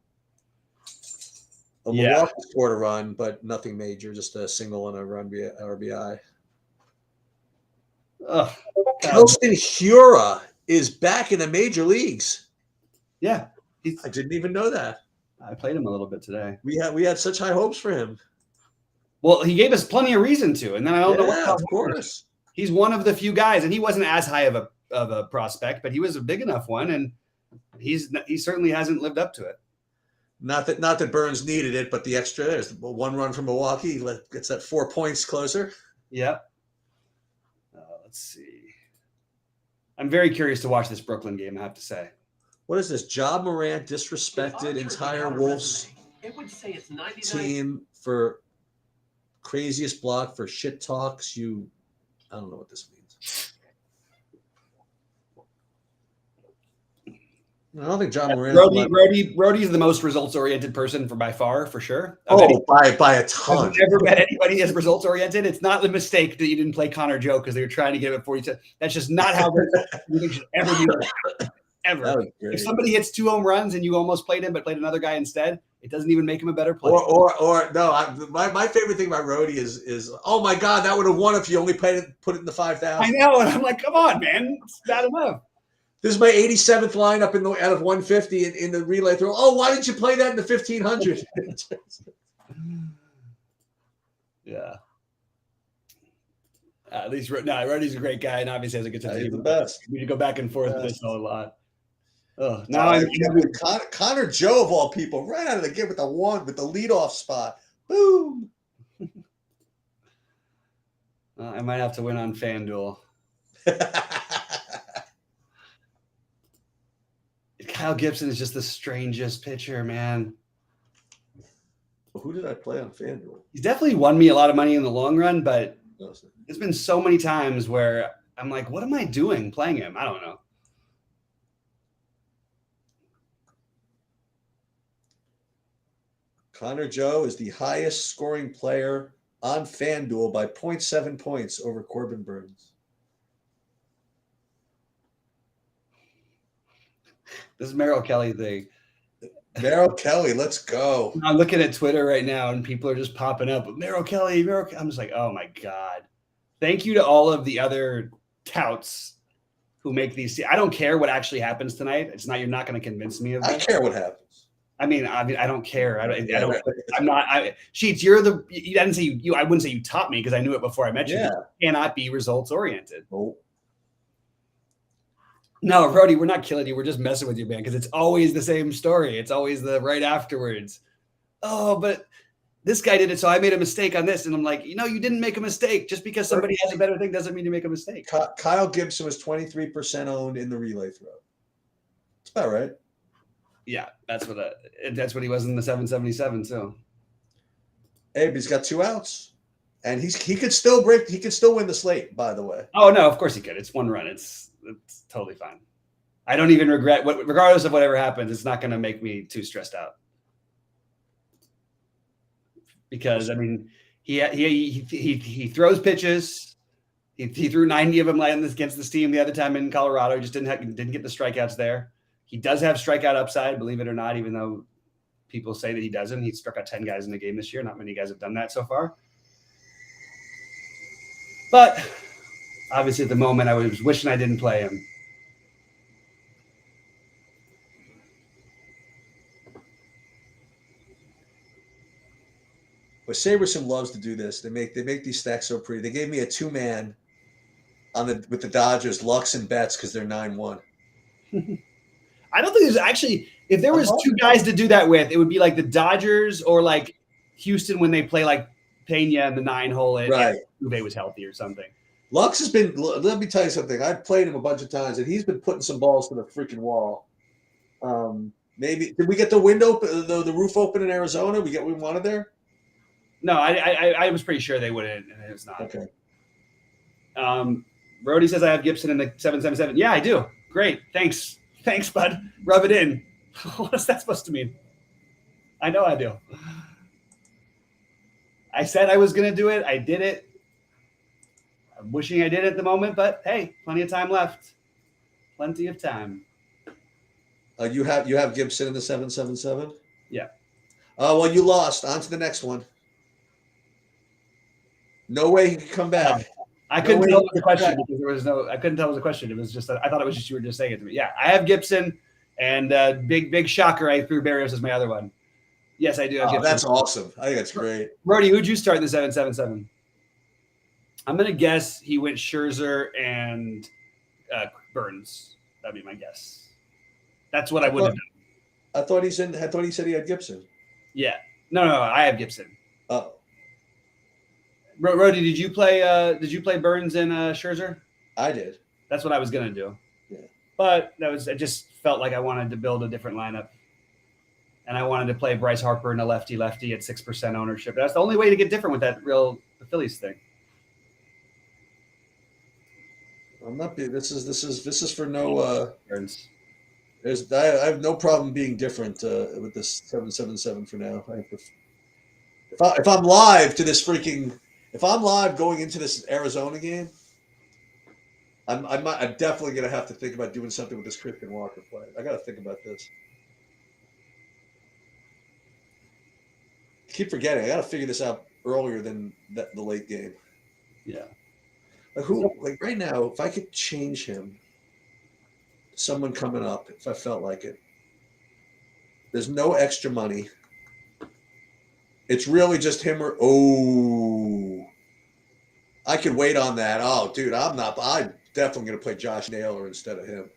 Yeah. Milwaukee scored a run, but nothing major. Just a single and a run via RBI. Kelston Hura is back in the major leagues. Yeah. I didn't even know that. I played him a little bit today. We had such high hopes for him. Well, he gave us plenty of reason to, and then I don't know what. Of course. He's one of the few guys, and he wasn't as high of a prospect, but he was a big enough one, and he certainly hasn't lived up to it. Not that Burns needed it, but the extra there's one run from Milwaukee gets that 4 points closer. Yeah. Let's see. I'm very curious to watch this Brooklyn game, I have to say. What is this? Ja Morant disrespected entire Wolves team for craziest block for shit talks. I don't know what this means. I don't think Ja Morant. Brody's the most results-oriented person by far, for sure. By a ton. I've never met anybody as results-oriented. It's not the mistake that you didn't play Connor Joe because they were trying to get him at 42. That's just not how you should ever do that. Ever. If somebody hits 2 home runs and you almost played him but played another guy instead, it doesn't even make him a better player. My favorite thing about Rhodey is oh my God, that would have won if you only put it in the 5,000. I know, and I'm like, come on, man, it's bad enough. This is my 87th lineup out of 150 in the relay throw. Oh, why didn't you play that in the 1500? Yeah. At least Rhodey's a great guy, and obviously has a good sense of humor. He's the best. We need to go back and forth with this a lot. Oh, now Connor Joe of all people, right out of the gate with the leadoff spot. Boom. I might have to win on FanDuel. Kyle Gibson is just the strangest pitcher, man. Well, who did I play on FanDuel? He's definitely won me a lot of money in the long run, but there's been so many times where I'm like, what am I doing playing him? I don't know. Connor Joe is the highest scoring player on FanDuel by 0.7 points over Corbin Burns. This is Merrill Kelly thing. Merrill Kelly, let's go. I'm looking at Twitter right now, and people are just popping up. Merrill Kelly. I'm just like, oh my God. Thank you to all of the other touts who make these. I don't care what actually happens tonight. You're not going to convince me of that. I care what happens. I mean, I don't care. I'm not. Sheets, you're the. I didn't say you. I wouldn't say you taught me because I knew it before I met you. Yeah. You cannot be results oriented. Oh. No, Brody, we're not killing you. We're just messing with you, man, because it's always the same story. It's always the right afterwards. Oh, but this guy did it, so I made a mistake on this. And I'm like, you didn't make a mistake. Just because somebody has a better thing doesn't mean you make a mistake. Kyle Gibson was 23% owned in the relay throw. That's about right. Yeah, that's what he was in the 777 too. Hey, but he's got 2 outs. And he could still win the slate, by the way. Oh no, of course he could. It's 1 run. It's totally fine. I don't even regret regardless of whatever happens, it's not going to make me too stressed out. Because I mean, he throws pitches. He threw 90 of them against this team the other time in Colorado. He just didn't get the strikeouts there. He does have strikeout upside, believe it or not, even though people say that he doesn't. He struck out 10 guys in the game this year. Not many guys have done that so far. But obviously at the moment, I was wishing I didn't play him. But Saberson loves to do this. They make these stacks so pretty. They gave me a 2-man with the Dodgers, Lux and Betts, because they're 9-1. I don't think there's actually, if there was two guys to do that with, it would be like the Dodgers or like Houston when they play like Pena in the 9-hole and Uve was healthy or something. Lux has been, let me tell you something. I've played him a bunch of times, and he's been putting some balls to the freaking wall. Maybe, did we get the window, the roof open in Arizona? We wanted there? No, I was pretty sure they wouldn't, and it's not. Okay. Brody says I have Gibson in the 777. Yeah, I do. Great. Thanks, bud. Rub it in. What is that supposed to mean? I know I do. I said I was going to do it. I did it. I'm wishing I did at the moment, but hey, plenty of time left. Plenty of time. You have Gibson in the 777? Yeah. Well, you lost. On to the next one. No way he could come back. I couldn't tell it was a question because there was no. I couldn't tell it was a question. It was just. I thought it was just you were just saying it to me. Yeah, I have Gibson, and big shocker. I threw Barrios as my other one. Yes, I do have Gibson. That's awesome. I think that's great. Brody, who'd you start in the 777? I'm gonna guess he went Scherzer and Burns. That'd be my guess. That's what I would have done. I thought he said he had Gibson. Yeah. No. I have Gibson. Oh. Rody, did you play Burns and Scherzer? I did. That's what I was gonna do. Yeah. But I just felt like I wanted to build a different lineup. And I wanted to play Bryce Harper and a lefty at 6% ownership. That's the only way to get different with the Phillies thing. I'm not being this is for no Burns. I have no problem being different with this 777 for now. If I'm live to this freaking if I'm live going into this Arizona game, I'm definitely gonna have to think about doing something with this Christian Walker play. I gotta think about this. I keep forgetting. I gotta figure this out earlier than the late game. Yeah. Like right now, if I could change him to someone coming up, if I felt like it, there's no extra money. It's really just him or I could wait on that. Oh, dude, I'm definitely going to play Josh Naylor instead of him.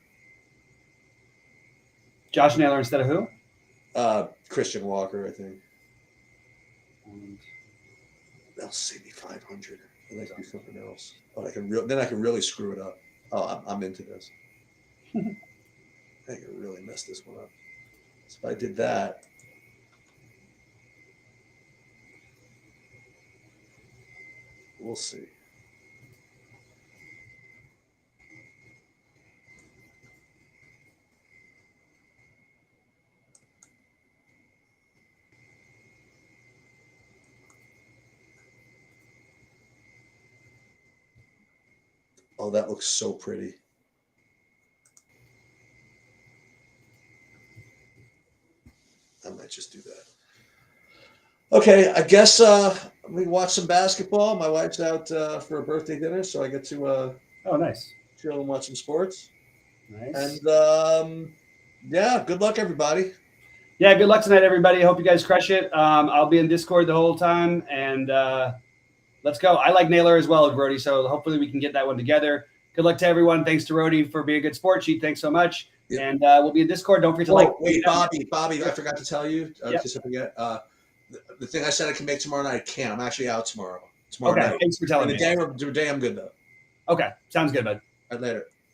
Josh Naylor instead of who? Christian Walker, I think. They'll save me $500. I'd like to do something else. Oh, I can really screw it up. Oh, I'm into this. I can really mess this one up. So if I did that. We'll see. Oh, that looks so pretty. I might just do that. Okay, I guess we watch some basketball. My wife's out for a birthday dinner, so I get to nice. Chill and watch some sports. Nice. And yeah, good luck, everybody. Yeah, good luck tonight, everybody. I hope you guys crush it. I'll be in Discord the whole time, and let's go. I like Naylor as well, Brody, so hopefully we can get that one together. Good luck to everyone. Thanks to Rody for being a good sport sheet. Thanks so much. Yep. And we'll be in Discord. Don't forget to Wait, Bobby, I forgot to tell you. Just I forget. The thing I said I can make tomorrow night, I can't. I'm actually out tomorrow. Okay, night. Thanks for telling me. The day I'm good, though. Okay, sounds good, bud. All right, later.